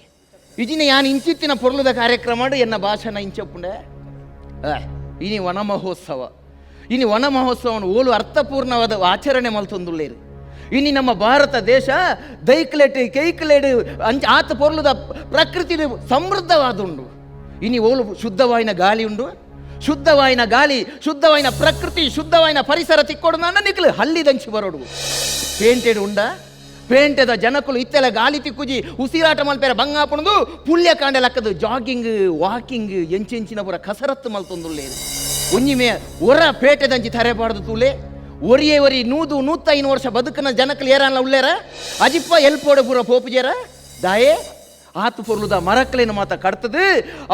ಇಜಿನ ಯಾನ್ ಇಂಚಿತ್ತಿನ ಪೊರ್ಲುದ ಕಾರ್ಯಕ್ರಮ ಎನ್ನ ಭಾಷಣ ಇಂಚಪ್ಪುಂಡೆ ಇನಿ ವನ ಮಹೋತ್ಸವ ಇನಿ ವನ ಮಹೋತ್ಸವವನ್ನು ಓಲು ಅರ್ಥಪೂರ್ಣವಾದ ಆಚರಣೆ ಮಲ್ತೊಂದುಳ್ಳೇರು ಇನಿ ನಮ್ಮ ಭಾರತ ದೇಶ ದೈಕ್ಲೆಟ್ ಕೈಕ್ಲೆಡ್ ಅಂಚ ಆತ ಪೊರ್ಲುದ ಪ್ರಕೃತಿ ಸಮೃದ್ಧವಾದುಂಡು ಇನಿ ಓಲು ಶುದ್ಧವಾಯಿನ ಗಾಳಿ ಉಂಡು ಶುದ್ಧವಾಯಿನ ಗಾಳಿ ಶುದ್ಧವಾಯಿನ ಪ್ರಕೃತಿ ಶುದ್ಧವಾಯಿನ ಪರಿಸರ ತಿಕ್ಕೊಡು ನನ್ನ ನಿಕ್ಲು ಹಲ್ಲಿದಂಚಿ ಬರೋಡು ಪೇಂಟೆಡ್ ಉಂಡ ಪೇಂಟೆದ ಜನಕುಲು ಇತ್ತೆಲ್ಲ ಗಾಳಿ ತಿಕ್ಕುಜಿ ಉಸಿರಾಟ ಮಲ್ಪೇರ ಬಂಗಾಪುಣದು ಪುಳ್ಯ ಕಾಂಡೆ ಲಕ್ಕದು ಜಾಗಿಂಗ್ ವಾಕಿಂಗ್ ಎಂಚೆಂಚಿನ ಪುರ ಕಸರತ್ತು ಮಲ್ತೊಂದುಳ್ಳೇರು ಒಂಜಿಮೆ ಒರ ಪೇಟೆದಂಚಿ ತರೆಬಾರ್ದು ತೂಲೆ ಒರಿಯೇ ಒರಿ 105 ವರ್ಷ ಬದುಕನ ಜನಕಲು ಏರಲ್ಲ ಉಳ್ಳೇರ ಅಜಿಪ್ಪ ಎಲ್ಪೋಡೆ ಪೂರ ಪೋಪುಜೇರ ದಾಯೇ ಆತು ಪೊರ್ಲುದ ಮರಕ್ಲೇನು ಮಾತ ಕಟ್ತದು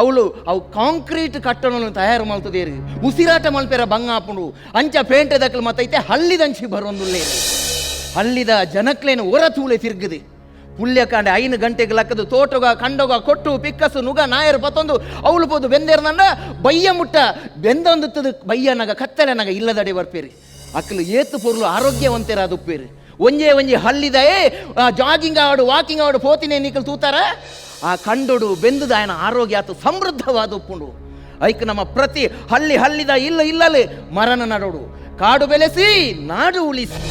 ಅವಳು ಅವು ಕಾಂಕ್ರೀಟ್ ಕಟ್ಟಣವನ್ನು ತಯಾರು ಮಾಡ್ತದೇರು ಉಸಿರಾಟ ಮಲ್ಪೇರ ಬಂಗಾಪುಂಡು ಅಂಚ ಪೇಂಟೆದಕ್ಕಲು ಮತ್ತೈತೆ ಹಳ್ಳಿದಂಚಿ ಬರೋಂದುಳ್ಳೇರು ಹಳ್ಳಿದ ಜನಕ್ಲೇನು ಹೊರ ತೂಳೆ ತಿರ್ಗದೆ ಪುಳ್ಯ ಕಾಂಡೆ 5 ಗಂಟೆಗೆ ಲಕ್ಕದು ತೋಟಗ ಕಂಡೋಗ ಕೊಟ್ಟು ಪಿಕ್ಕಸು ನುಗ ನಾಯರು ಪತ್ತೊಂದು ಅವಳು ಪೋದು ಬೆಂದೇರ್ನಂಡ ಬಯ್ಯ ಮುಟ್ಟ ಬೆಂದೊಂದುತ್ತದು ಬಯ್ಯನಾಗ ಕತ್ತಲೆನಾಗ ಇಲ್ಲದಡೆ ಬರ್ಪೇರಿ ಅಕ್ಕಲು ಏತು ಪೊರ್ಲು ಆರೋಗ್ಯವಂತೆರ ಅದುಪ್ಪೇರಿ ಒಂಜಿ ಹಳ್ಳಿದ ಜಾಗಿಂಗ್ ಆಡು ವಾಕಿಂಗ್ ಆಡು ಪೋತಿನೇ ನಿಕಲ್ ತೂತಾರ ಆ ಕಂಡೋಡು ಬೆಂದುದ ಆಯನ ಆರೋಗ್ಯ ಆತು ಸಮೃದ್ಧವಾದ ಉಪ್ಪುಂಡು ಐಕ್ ನಮ್ಮ ಪ್ರತಿ ಹಳ್ಳಿದ ಇಲ್ಲಲೆ ಮರನ ನಡೋಡು ಕಾಡು ಬೆಳೆಸಿ ನಾಡು ಉಳಿಸಿ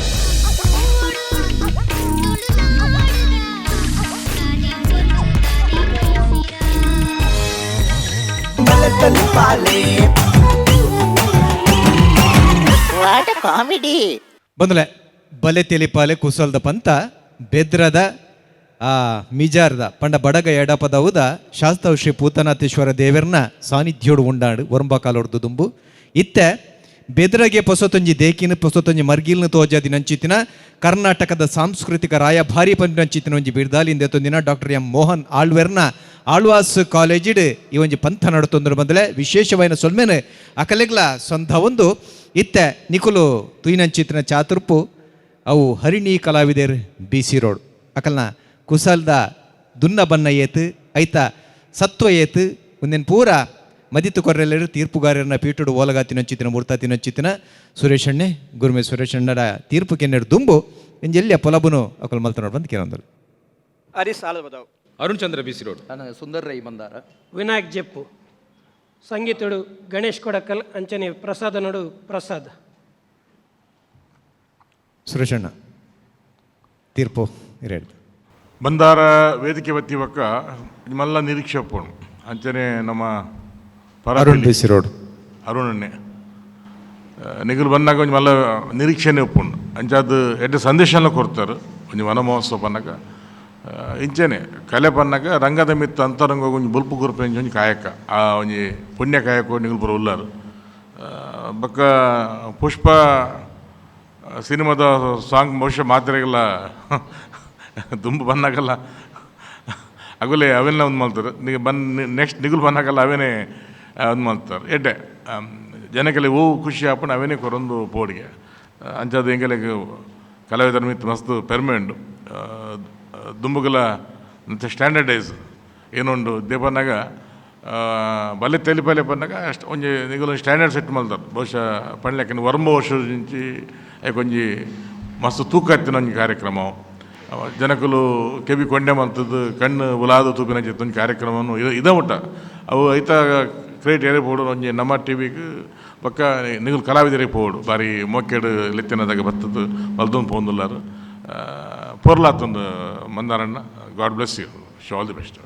ವಾಟ್ ಕಾಮಿಡಿ ಬಂದಲೆ ಬಲೆ ತೆಲಿಪಾಲೆ ಕುಸಲ್ದ ಪಂತ ಬೆದ್ರದ ಆ ಮಿಜಾರ್ದ ಪಂಡ ಬಡಗ ಎಡಪದವುದ ಶಾಸ್ತವ ಶ್ರೀ ಪೂತನಾಥೇಶ್ವರ ದೇವರನ ಸಾನ್ನಿಧ್ಯೋಡು ಉಂಡಾಡು ಒರಂಬಕಾಲೊಡ್ದು ದುಂಬು ಇತ್ತೆ ಬೆದರಗೆ ಪೊಸೊತೊಂಜಿ ದೇಕಿನ ಪೊಸೊತೊಂಜಿ ಮರ್ಗಿಲ್ನ ತೋಜಾದಿ ನಂಚಿತ್ತಿನ ಕರ್ನಾಟಕದ ಸಾಂಸ್ಕೃತಿಕ ರಾಯಭಾರಿ ಪಂಚಿತ್ತಿನ ಒಂಜಿ ಬಿರ್ದಾಲಿಂದ ತೊಂದಿನ ಡಾಕ್ಟರ್ ಎಂ ಮೋಹನ್ ಆಳ್ವೆರ್ನ ಆಳ್ವಾಸ್ ಕಾಲೇಜಿಡ್ ಈ ಒಂಜಿ ಪಂಥ ನಡುತ್ತೊಂದ್ರ ಬಂದಲೆ ವಿಶೇಷವಾದ ಸೊಲ್ಮೇನೆ ಅಕಲೆಗ್ಲ ಸ್ವಂತ ಒಂದು ಇತ್ತೆ ನಿಕುಲು ತುಯ್ನಂಚಿತ್ತಿನ ಚಾತುರ್ಪು ಅವು ಹರಿಣಿ ಕಲಾವಿದರ್ BC ರೋಡ್ ಅಕಲ್ನ ಕುಸಲ್ದ ದುನ್ನ ಬನ್ನ ಏತು ಐತ ಸತ್ವ ಏತು ಒಂದೇನು ಪೂರ ಮದಿತು ಕೊರ್ರೆಲ್ಲರೂ ತೀರ್ಪುಗಾರರನ್ನ ಪೀಟುಡು ಓಲಗಾತಿನಂಚಿತ್ತಿನ ಮುರ್ತಾತಿನಂಚಿತ್ತಿನ ಸುರೇಶ್ ಅಣ್ಣೆ ಗುರುಮೆ ಸುರೇಶ್ ಅಣ್ಣರ ತೀರ್ಪು ಕೆನ್ನೆಡು ದುಂಬು ಎಂಜೆಲ್ಲಿಯ ಪೊಲಬುನು ಅಕಲ್ ಮಲ್ತನೋಡು ಬಂದು ಕೇಳಂದಳು ಹರೀಶ್ ಸಾಲ ಬದಾವ್ ಅರುಣ್ ಚಂದ್ರ BC ರೋಡ್. ನಾನು ಸುಂದರ್ ರೈ ಬಂದಾರ. ವಿನಾಯಕ್ ಜಪ್ಪು ಸಂಗೀತಡು ಗಣೇಶ್ ಕೊಡಕಲ್ ಅಂಚನೆ ಪ್ರಸಾದ ನೋಡು ಪ್ರಸಾದ್. ಸುರೇಶ್ ಅಣ್ಣ ತೀರ್ಪು ಇರೇಳು ಬಂದಾರ ವೇದಿಕೆ ಬತ್ತಿ ಬಕ್ಕ ಮಲ್ಲ ನಿರೀಕ್ಷೆ ಒಪ್ಪೋಣ ಅಂಚನೆ ನಮ್ಮ ಅರುಣ್ BC ರೋಡ್ ಅರುಣನ್ನೇ ನಿಗಲು ಬಂದಾಗ ಒಂದು ಮಲ್ಲ ನಿರೀಕ್ಷೆನೇ ಒಪ್ಪುಂಡು ಅಂಚಾದ ಎಡ್ಡೆ ಸಂದೇಶನ ಕೊಡ್ತಾರೆ ಒಂದು ವನ ಮಹೋತ್ಸವ ಪನ್ನಕ ಇಂಚೆನೆ ಕಲೆ ಪನ್ನಕ ರಂಗದ ಮಿತ್ತ ಅಂತರಂಗ ಒಂಜಿ ಬುಲ್ಪು ಗುರುಪೆ ಒಂಜಿ ಕಾಯಕ ಆ ಒಂಜಿ ಪುಣ್ಯ ಕಾಯಕ ನಿಗಲು ಪುರ ಉಲ್ಲಾರು ಬಕ್ಕ ಪುಷ್ಪ ಸಿನಿಮಾದ ಸಾಂಗ್ ಬಹುಶಃ ಮಾತ್ರೆಗೆಲ್ಲ ತುಂಬ ಬಂದಾಗಲ್ಲ ಅಗುಲೇ ಅವೆಲ್ಲ ಒಂದು ಮಾಡ್ತಾರೆ ನೆಕ್ಸ್ಟ್ ನಿಗುಲು ಬಂದಾಗಲ್ಲ ಅವೇನೇ ಒಂದು ಮಾಡ್ತಾರೆ ಎಡ್ಡೆ ಜನಕ್ಕೆಲ್ಲ ಹೂ ಖುಷಿ ಹಾಪಣ ಅವೇನೇ ಕೊರೊಂದು ಪೋಡಿಗೆ ಅಂಚಾದ ಹೆಂಗೆಲ್ಲ ಕಲಾವಿದರ ಮಿತ್ತು ಮಸ್ತ್ ಪೆರ್ಮೆಂಡು ದುಂಬುಗಲ ಮತ್ತು ಸ್ಟ್ಯಾಂಡರ್ಡೈಸ್ ಏನೊಂದು ದೇಪನ್ನಾಗ ಬಲ್ಲೆ ತೆಲಿಪಲ್ಲೆ ಬಂದಾಗ ಅಷ್ಟು ಒಂಜಿ ನಿಗಲು ಸ್ಟ್ಯಾಂಡರ್ಡ್ ಸೆಟ್ ಮಾಡ್ತಾರೆ ಬಹುಶಃ ಪಣ್ಲೆಕ್ಕ ವರ್ಮ ವರ್ಷದಿಂಚಿ ಯಾಕೊಂಜಿ ಮಸ್ತ್ ತೂಕ ಹತ್ತಿನ ಒಂಜಿ ಕಾರ್ಯಕ್ರಮ ಜನಕಲು ಕೆಬಿ ಕೊಂಡೆ ಮಂತದ್ದು ಕಣ್ಣು ಉಲಾದು ತೂಪಿನ ಒಂದು ಕಾರ್ಯಕ್ರಮವನ್ನು ಇದ ಮುಟ್ಟ ಅವು ಐತ ಕ್ರಿಯೇಟ್ ಏರೇ ಪೋಡು ಒಂಜಿ ನಮ್ಮ ಟಿವಿಗೆ ಪಕ್ಕ ನಿಗಲು ಕಲಾವಿದರಿಗೆ ಪೋಡು ಬಾರಿ ಮೊಕ್ಕೆಡು ಲೆತ್ತಿನದಾಗ ಬರ್ತದ್ದು ಮಲ್ದೊಂದು ಪೋಂದುಲ್ಲಾರು ಪೊರ್ಲಾತೊಂದು ಮಂದಾರಣ್ಣ God bless you show all the best.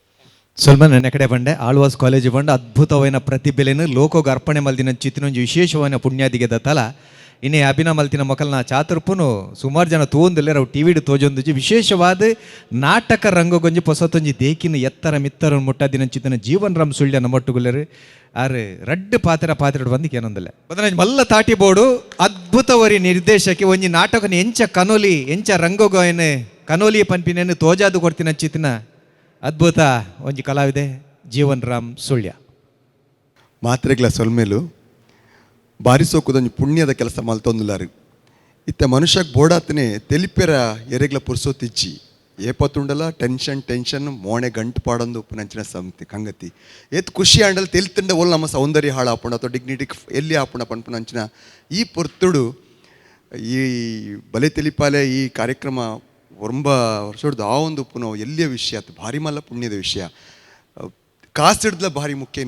Salman ನನ್ನ ಕಡೆ ಬಂಡೆ ಆಳ್ವಾಸ್ ಕಾಲೇಜ್ ಬಂಡ ಅದ್ಭುತವಾದ ಪ್ರತಿಭೆಲೆನು ಲೋಕೋಗ ಅರ್ಪಣೆ ಮಲ್ದಿನ ಚಿತ್ತಿನೊಂಜಿ ವಿಶೇಷವಾದ ಪುಣ್ಯಾದಿಗೆ ದತ್ತಲ ಇನ್ನೇ ಅಭಿನ ಮಲ್ತಿನ ಮಕ್ಕಳನ್ನ ಚಾತುರ್ಪುನು ಸುಮಾರು ಜನ ತೋಂದಿಲ್ಲ ಅವು ಟಿವಿಡು ತೋಜೊಂದುಜಿ ವಿಶೇಷವಾದ ನಾಟಕ ರಂಗಗೊಂಜಿ ಹೊಸತೊಂಜಿ ದೇಕಿನ ಎತ್ತರ ಮಿತ್ತರ ಮುಟ್ಟಾದಿನ ಚಿತ್ತಿನ ಜೀವನ್ ರಾಮ್ ಸುಳ್ಯ ನಮ್ಮೊಟ್ಟುಗುಲ್ಲರು ಆರು ರಡ್ಡು ಪಾತ್ರೆ ಬಂದು ಏನೊಂದಿಲ್ಲ ಬದಲಾಗಿ ಮಲ್ಲ ತಾಟಿ ಬೋಡು ಅದ್ಭುತವರಿ ನಿರ್ದೇಶಕ್ಕೆ ಒಂಜಿ ನಾಟಕನ ಎಂಚ ಕನೋಲಿ ಎಂಚ ರಂಗಗೋಯನ್ ಕನೋಲಿ ಪನ್ಪಿನೇನು ತೋಜಾದು ಕೊಡ್ತಿನ ಚಿತ್ತಿನ ಅದ್ಭುತ ಒಂಜಿ ಕಲಾವಿದೆ ಜೀವನ್ ರಾಮ್ ಸುಳ್ಯ ಮಾತ್ರೆಗ್ಲ ಸೊಲ್ಮೇಲು ಬಾರಿಸೋಕುದೊಂದು ಪುಣ್ಯದ ಕೆಲಸ ಮಲ್ತೊಂದುಲಾರು ಇತ್ತೆ ಮನುಷ್ಯಕ್ಕೆ ಬೋಡಾತನೆ ತೆಲಿಪೆರ ಎರೆಗ್ಲ ಪುರ್ಸೋತಿಚ್ಚಿ ಏಪತ್ತುಂಡಲ ಟೆನ್ಷನ್ ಮೋಣೆ ಗಂಟು ಪಾಡೊಂದು ಉಪ್ಪುನಂಚಿನ ಸಂತಿ ಕಂಗತಿ ಏತ್ ಖುಷಿ ಆಂಡಲ್ ತೆಲಿತಂಡ ಓಲ್ ನಮ್ಮ ಸೌಂದರ್ಯ ಹಾಳು ಹಾಪುಂಡು ಅಥವಾ ಡಿಗ್ನಿಟಿ ಎಲ್ಲಿ ಹಾಪುಂಡ ಪನ್ಪುನಂಚಿನ ಈ ಪೊರ್ತುಡು ಈ ಬಲೆ ತೆಲಿಪಾಲೆ ಈ ಕಾರ್ಯಕ್ರಮ ಒಂಬ ವರ್ಷದ ಆ ಒಂದು ಉಪ್ಪುನೋ ಎಲ್ಲಿಯ ವಿಷಯ ಅದು ಭಾರಿ ಮಲ್ಲ ಪುಣ್ಯದ ವಿಷಯ ಕಾಸಿಡ್ಲ ಭಾರಿ ಮುಖ್ಯ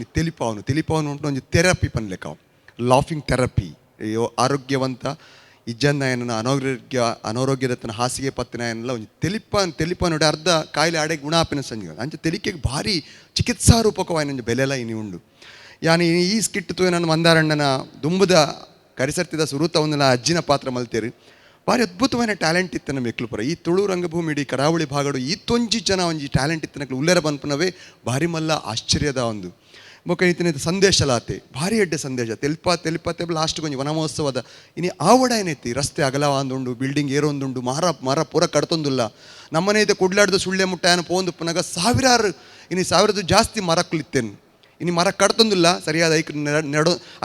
ತೆಲಿಪಾವನು ಉಂಟು ಒಂದು ಥೆರಪಿ ಪನ್ಲೆಕ್ಕ ಲಾಫಿಂಗ್ ಥೆರಪಿ ಆರೋಗ್ಯವಂತ ಇಜ್ಜನ್ನಾಯನ ಅನಾರೋಗ್ಯದತ್ತನ ಹಾಸಿಗೆ ಪತ್ತಿನಾಯನೆಲ್ಲ ಒಂದು ತೆಲಿಪ ನೋಡಿ ಅರ್ಧ ಕಾಯಿಲೆ ಆಡೆ ಗುಣಾಪಿನ ಸಂಜೆ ಅಂಚೆ ತೆಲಿಕೆಗೆ ಭಾರಿ ಚಿಕಿತ್ಸಾ ರೂಪಕವಾಯಿನ ಬೆಲೆಲ್ಲ ಇನಿ ಉಂಡು ಯಾನಿ ಈ ಸ್ಕಿಟ್ ತೋ ನನ್ನ ಮಂದಾರಣ್ಣನ ದುಂಬುದ ಕರಿಸರ್ತಿದ ಸುರುತ ಒಂದಲ್ಲ ಅಜ್ಜಿನ ಪಾತ್ರ ಮಲ್ತೇರಿ ಭಾರಿ ಅದ್ಭುತವಾದ ಟ್ಯಾಲೆಂಟ್ ಇತ್ತು ನಮ್ಮ ಎಕ್ಲು ಪುರ ಈ ತುಳು ರಂಗಭೂಮಿ ಇಡೀ ಕರಾವಳಿ ಭಾಗಡು ಈ ತೊಂಜಿ ಜನ ಒಂಜಿ ಟ್ಯಾಲೆಂಟ್ ಇತ್ತನಕ್ಲು ಉಲ್ಲೆರ ಬಂದ್ಪನವೇ ಭಾರಿ ಮಲ್ಲ ಆಶ್ಚರ್ಯದ ಒಂದು ಮೊಕ್ಕ ಇತ್ತಿನ ಸಂದೇಶಲಾತೆ ಭಾರಿ ಎಡ್ಡೆ ಸಂದೇಶ ತೆಲ್ಪ ಲಾಸ್ಟ್ ಕೊಂಚ ವನ ಮಹೋತ್ಸವದ ಇನಿ ಆವಡ ಏನೈತಿ ರಸ್ತೆ ಅಗಲ ಒಂದುಂಡು ಬಿಲ್ಡಿಂಗ್ ಏರೊಂದುಂಡು ಮರ ಪೂರ ಕಡ್ತೊಂದುಲ್ಲ ನಮ್ಮನೆ ಇದೆ ಕುಡ್ಲಾಡ್ದು ಸುಳ್ಳೆ ಮುಟ್ಟಾಯನ ಪೋಂದು ಪುನಗ ಸಾವಿರದ ಜಾಸ್ತಿ ಮರಕ್ಲಿತ್ತೇನು ಇನಿ ಮರ ಕಡ್ತೊಂದುಲ್ಲ ಸರಿಯಾದ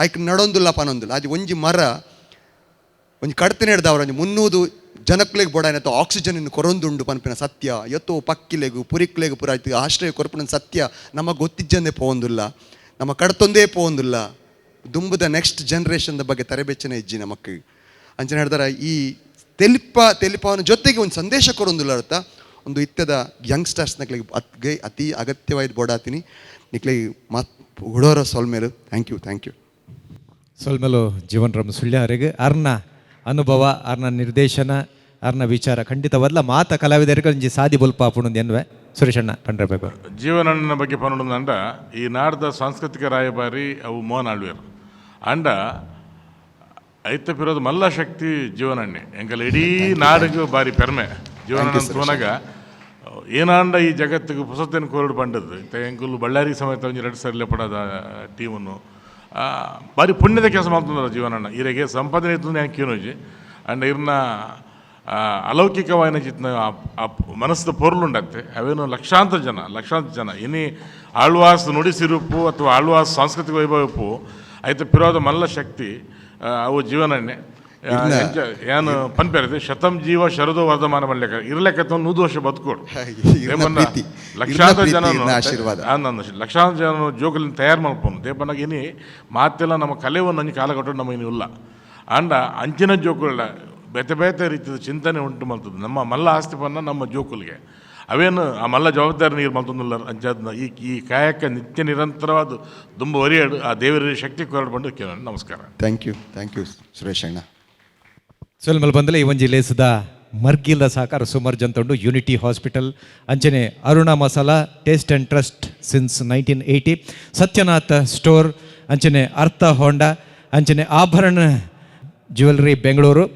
ಐಕ್ ನಡೊಂದುಲ್ಲ ಪನೊಂದುಲ್ಲ ಅದು ಒಂಜಿ ಮರ ಒಂಜಿ ಕಡ್ತನೆ ಹಿಡ್ದವ್ರ ಒಂಜಿ 300 ಜನಕ್ಲೆಗ್ ಬೋಡಾಯನ ಆಕ್ಸಿಜನ್ ಇನ್ನು ಕೊರೊಂದುಂಡು ಪನ್ಪಿನ ಸತ್ಯ ಎತ್ತೋ ಪಕ್ಕಿಲೆಗು ಪುರಿಕ್ಲೆಗು ಪುರ ಆಯ್ತು ಆಶ್ರಯ ಕೊರಪಿನ ಸತ್ಯ ನಮಗೆ ಗೊತ್ತಿಜ್ಜಂದೇ ಪೋಂದುಲ್ಲ ನಮ್ಮ ಕಡ್ತೊಂದೇ ಪೋಂದುಲ್ಲ ದುಂಬುದ ನೆಕ್ಸ್ಟ್ ಜನ್ರೇಷನ್ದ ಬಗ್ಗೆ ತರಬೇಚನೆ ಇಜ್ಜಿ ನಮಕ್ ಅಂಚನೆ ಹೇಳ್ದಾರ ಈ ತೆಲಿಪವನ ಜೊತೆಗೆ ಒಂದು ಸಂದೇಶ ಕೊರೊಂದುಲ್ಲ ಅರ್ಥ ಒಂದು ಇತ್ತದ ಯಂಗ್ಸ್ಟರ್ಸ್ನಕ್ಲಿಗೆ ಅತಿ ಅಗತ್ಯವಾದ ಬೋಡಾತೀನಿ ನಿಕ್ಲಿಗೆ ಮತ್ ಹುಡೋರ ಸೊಲ್ಮೇಲು ಥ್ಯಾಂಕ್ ಯು ಸೊಲ್ಮೇಲು ಜೀವನ್ ರಾಮ್ ಸುಳ್ಯ ಅವರಿಗೆ ಅರ್ನ ಅನುಭವ ಅರ್ನ ನಿರ್ದೇಶನ ಅರ್ನ ವಿಚಾರ ಖಂಡಿತವಲ್ಲ ಮಾತ ಕಲಾವಿದರಿಗೆ ಒಂಜಿ ಸಾದಿ ಬಲ್ಪ ಆಪುಣಂದು ಎನ್ವೆ ಸುರೇಶಣ್ಣ ಪಂಡ್ರಬೇಕು ಜೀವನಣ್ಣ ಬಗ್ಗೆ ಪನ್ನೊಂದು ಅಂಡ ಈ ನಾಡ್ದ ಸಾಂಸ್ಕೃತಿಕ ರಾಯಭಾರಿ ಅವು ಮೋಹನ್ ಆಳ್ವೇರು ಅಂಡ ಐತಪಿರೋದು ಮಲ್ಲ ಶಕ್ತಿ ಜೀವನಣ್ಣೆ ಎಂಕಲ್ ಇಡೀ ನಾಡಿಗೂ ಬಾರಿ ಪೆರ್ಮೆ ಜೀವನಣ್ಣ ತೋನಾಗ ಏನಾಂಡ ಈ ಜಗತ್ತಿಗೆ ಪುಸತ್ತೇನು ಕೋರಡು ಪಂಡದ್ದು ಎಂಕುಲು ಬಳ್ಳಾರಿ ಸಮೇತ ಒಂದು 2 ಸರಿ ಪಡದ ಟೀಮನ್ನು ಬಾರಿ ಪುಣ್ಯದ ಕೆಲಸ ಮಾಡ್ತಾರೆ ಜೀವನ ಇರೆಗೆ ಸಂಪಾದನೆ ಇತ್ತು ನಾನು ಕೇನೋಜಿ ಅಂಡ್ ಇರ್ನ ಅಲೌಕಿಕವಾಯಿನ ಚಿತ್ನ ಮನಸ್ಸದ ಪೊರ್ಲುಂಡತ್ತೆ ಅವೇನು ಲಕ್ಷಾಂತರ ಜನ ಇನಿ ಆಳ್ವಾಸ್ ನುಡಿಸಿರುಪ್ಪು ಅಥವಾ ಆಳ್ವಾಸ್ ಸಾಂಸ್ಕೃತಿಕ ವೈಭವಪ್ಪು ಆಯ್ತು ಪಿರೋದ ಮಲ್ಲ ಶಕ್ತಿ ಅವು ಜೀವನನ್ನೇ ಏನು ಪನ್ಪೇರಿದೆ ಶತಂ ಜೀವ ಶರದೋ ವರ್ಧಮಾನ ಮಾಡ್ಲಿಕ್ಕ ಇರ್ಲೆಕ್ಕ 100 ವರ್ಷ ಬದುಕೋಡು ಲಕ್ಷಾಂತರ ಜನ ಲಕ್ಷಾಂತರ ಜನ ಜೋಕಲಿನ ತಯಾರು ಮಾಡ್ಕೊಂಡು ದೇಪನಾಗ ಇನಿ ಮಾತೆಲ್ಲ ನಮ್ಮ ಕಲೆಯನ್ನು ನಂಗೆ ಕಾಲಘಟ್ಟ ನಮ್ಮ ಇನ್ನು ಇಲ್ಲ ಅಂಡ ಅಂಚಿನ ಜೋಕುಗಳ ಬೇತೆ ರೀತಿಯ ಚಿಂತನೆ ಉಂಟು ಮಾಡ್ತದೆ ನಮ್ಮ ಮಲ್ಲ ಆಸ್ತಿಪನ್ನ ನಮ್ಮ ಜೋಕುಲಿಗೆ ಅವೇನು ಆ ಮಲ್ಲ ಜವಾಬ್ದಾರಿ ನೀರು ಮಾಡ್ತಂದಿಲ್ಲ ಅಂಚಾದ ಈ ಕಾಯಕ ನಿತ್ಯ ನಿರಂತರವಾದ ತುಂಬ ಒರಿಯಾಡು ಆ ದೇವರ ಶಕ್ತಿ ಕೊರಡ್ಬಂಡು ಕೇಳೋಣ. ನಮಸ್ಕಾರ. ಥ್ಯಾಂಕ್ ಯು ಸುರೇಶ್ ಅಣ್ಣ. ಸೊಲ್ಮೇಲೆ ಬಂದಲೆ ಈ ಒಂಜಿ ಲೇಸದ ಮರ್ಗಿಲ್ದ ಸಹಕಾರ ಸುಮಾರು ಜಂತುಂಡು ಯೂನಿಟಿ ಹಾಸ್ಪಿಟಲ್ ಅಂಚನೆ Aruna masala taste and trust since 1980 Satyanatha store ಅಂಚನೆ ಅರ್ಥ ಹೋಂಡಾ ಅಂಚನೆ ಆಭರಣ ಜ್ಯುವೆಲ್ರಿ ಬೆಂಗಳೂರು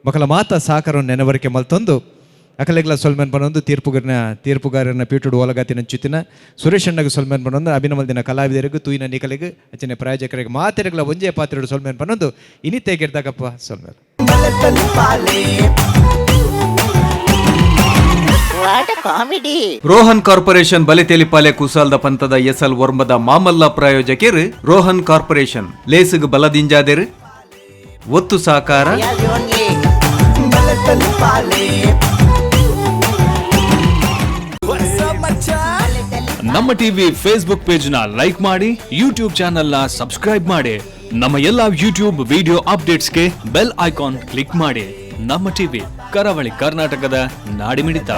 ಮಕ್ಕಳ ಮಾತ ಸಹಕಾರ ನೆನವರಿಕೆ ಮಲ್ತೊಂದು ಅಕಲೆಗ್ಲ ಸೊಲ್ಮೇನ್ ಬನ್ನೊಂದು ತೀರ್ಪುಗಾರನ ಪೀಠುಡು ಒಲಗಾತಿನ ಚಿತ್ತಿನ ಸುರೇಶ್ ಅಣ್ಣಗೆ ಸೊಲ್ಮೇನ್ ಬನ್ನೊಂದು ಅಭಿನಮಲ್ದಿನ ಕಲಾವಿದರಿಗೂ ತೂಯಿನ ನಿಕಲಿಗೆ ಅಂಚನೆ ಪ್ರಾಯೋಜಕರಿಗೆ ಮಾತೆರೆಗಳ ಒಂಜೇ ಪಾತ್ರೆಡು ಸೊಲ್ಮೇನ್ ಬನ್ನೊಂದು ಇನಿತೆ ಗೆರ್ದಾಗಪ್ಪ ಸೊಲ್ಮೇನ್ what a comedy. Rohan corporation ಬಲೆ ತೆಲಿಪಾಲೆ ಕುಸಾಲ್ದ ಪಂತದ ಎಸಲ್ ಒರ್ಮದ ಮಾಮಲ್ಲ ಪ್ರಾಯೋಜಕರು ರೋಹನ್ ಕಾರ್ಪೊರೇಷನ್ ಲೇಸಿಗೆ ಬಲದಿಂಜಾದೆರು ಒತ್ತು ಸಹಕಾರ ನಮ್ಮ ಟಿವಿ ಫೇಸ್ಬುಕ್ ಪೇಜ್ ನ ಲೈಕ್ ಮಾಡಿ, ಯೂಟ್ಯೂಬ್ ಚಾನೆಲ್ ನ ಸಬ್ಸ್ಕ್ರೈಬ್ ಮಾಡಿ, ನಮ್ಮ ಎಲ್ಲಾ ಯೂಟ್ಯೂಬ್ ವಿಡಿಯೋ ಅಪ್ಡೇಟ್ಸ್ಗೆ ಬೆಲ್ ಐಕಾನ್ ಕ್ಲಿಕ್ ಮಾಡಿ. ನಮ್ಮ ಟಿವಿ ಕರಾವಳಿ ಕರ್ನಾಟಕದ ನಾಡಿಮಿಡಿತ.